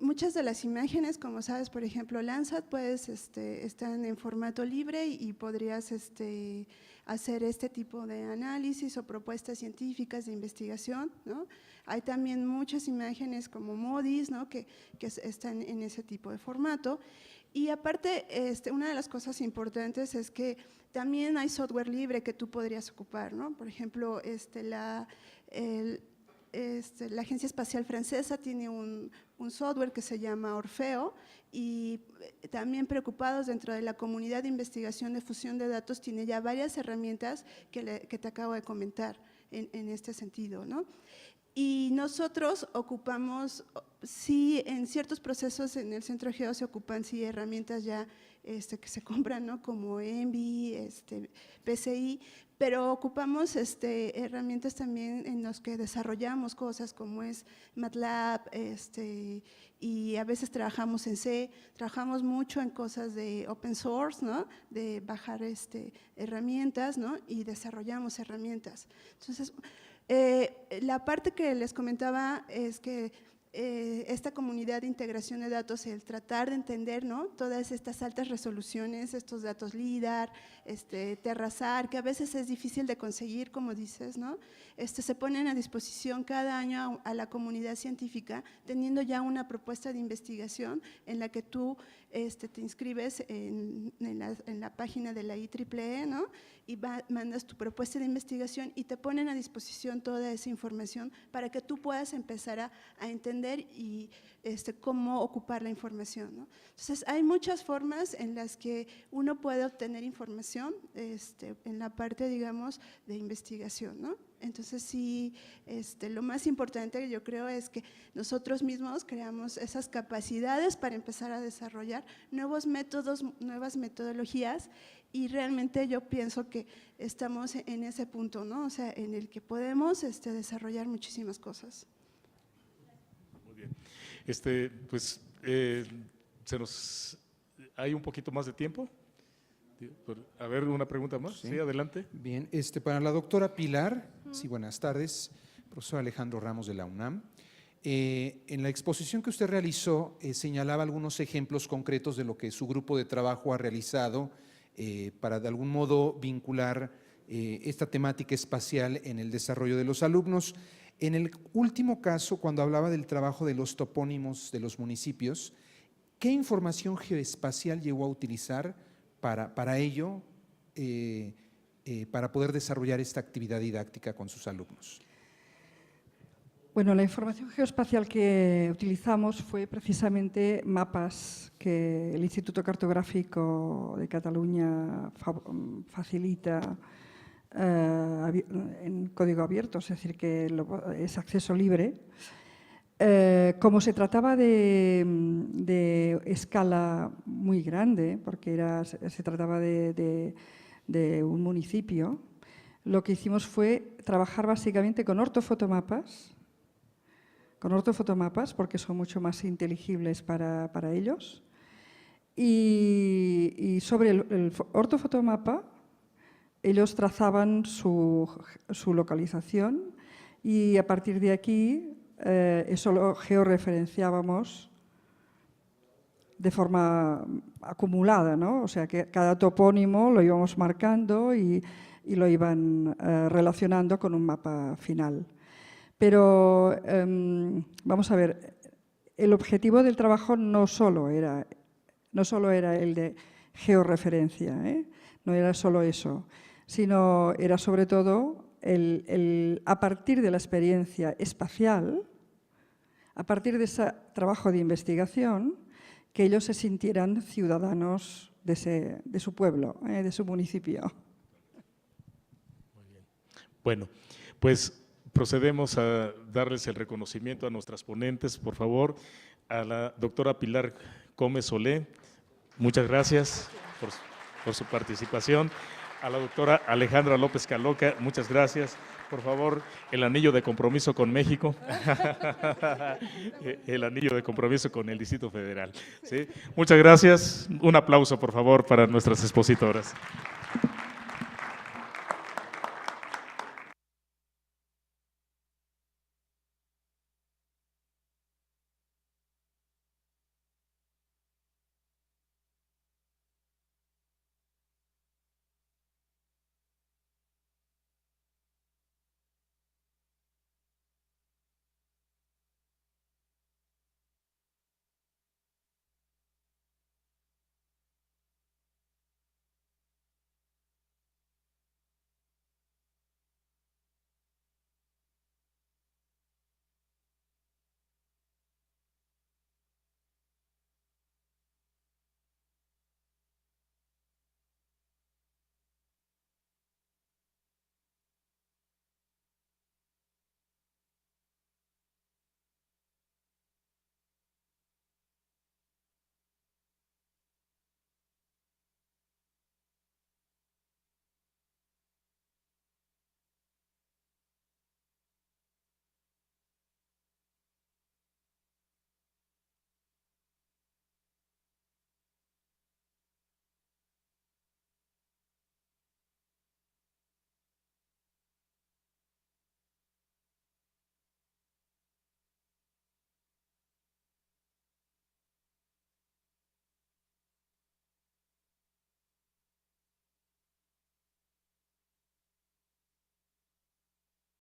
muchas de las imágenes, como sabes, por ejemplo, Landsat, pues están en formato libre y podrías hacer este tipo de análisis o propuestas científicas de investigación, ¿no? Hay también muchas imágenes como MODIS, ¿no? que están en ese tipo de formato. Y aparte, una de las cosas importantes es que también hay software libre que tú podrías ocupar, ¿no? Por ejemplo, la Agencia Espacial Francesa tiene un software que se llama Orfeo, y también preocupados dentro de la comunidad de investigación de fusión de datos tiene ya varias herramientas que te acabo de comentar en este sentido, ¿no? Y nosotros ocupamos, sí, en ciertos procesos en el Centro Geo se ocupan sí herramientas ya que se compran, ¿no? Como ENVI, PCI, pero ocupamos herramientas también en las que desarrollamos cosas como es MATLAB, y a veces trabajamos en C, trabajamos mucho en cosas de open source, ¿no? De bajar herramientas, ¿no? Y desarrollamos herramientas. Entonces, la parte que les comentaba es que esta comunidad de integración de datos, el tratar de entender, ¿no? Todas estas altas resoluciones, estos datos LIDAR, Terrasar, que a veces es difícil de conseguir, como dices, ¿no? Se ponen a disposición cada año a la comunidad científica, teniendo ya una propuesta de investigación en la que tú te inscribes en la página de la IEEE, ¿no? Y mandas tu propuesta de investigación y te ponen a disposición toda esa información para que tú puedas empezar a entender y cómo ocupar la información, ¿no? Entonces, hay muchas formas en las que uno puede obtener información en la parte, digamos, de investigación, ¿no? Entonces, sí, lo más importante yo creo es que nosotros mismos creamos esas capacidades para empezar a desarrollar nuevos métodos, nuevas metodologías, y realmente yo pienso que estamos en ese punto, ¿no? O sea, en el que podemos desarrollar muchísimas cosas. Muy bien. Pues, ¿hay un poquito más de tiempo? A ver, una pregunta más. Sí, adelante. Bien, para la doctora Pilar, sí, buenas tardes, profesor Alejandro Ramos de la UNAM. En la exposición que usted realizó, señalaba algunos ejemplos concretos de lo que su grupo de trabajo ha realizado para de algún modo vincular esta temática espacial en el desarrollo de los alumnos. En el último caso, cuando hablaba del trabajo de los topónimos de los municipios, ¿qué información geoespacial llegó a utilizar para ello, para poder desarrollar esta actividad didáctica con sus alumnos? Bueno, la información geoespacial que utilizamos fue precisamente mapas que el Instituto Cartográfico de Cataluña facilita en código abierto, es decir, que es acceso libre. Como se trataba de escala muy grande, porque se trataba de un municipio, lo que hicimos fue trabajar básicamente con ortofotomapas, porque son mucho más inteligibles para ellos, y sobre el ortofotomapa ellos trazaban su localización, y a partir de aquí eso lo georreferenciábamos de forma acumulada, ¿no? O sea, que cada topónimo lo íbamos marcando y lo iban relacionando con un mapa final. Pero, vamos a ver, el objetivo del trabajo no solo era el de georreferencia, no era solo eso, sino era sobre todo a partir de la experiencia espacial, a partir de ese trabajo de investigación, que ellos se sintieran ciudadanos de su pueblo, de su municipio. Muy bien. Bueno, pues procedemos a darles el reconocimiento a nuestras ponentes, por favor. A la doctora Pilar Gómez Solé, muchas gracias por su participación. A la doctora Alejandra López Caloca, muchas gracias. Por favor, el anillo de compromiso con México, el anillo de compromiso con el Distrito Federal. ¿Sí? Muchas gracias. Un aplauso, por favor, para nuestras expositoras.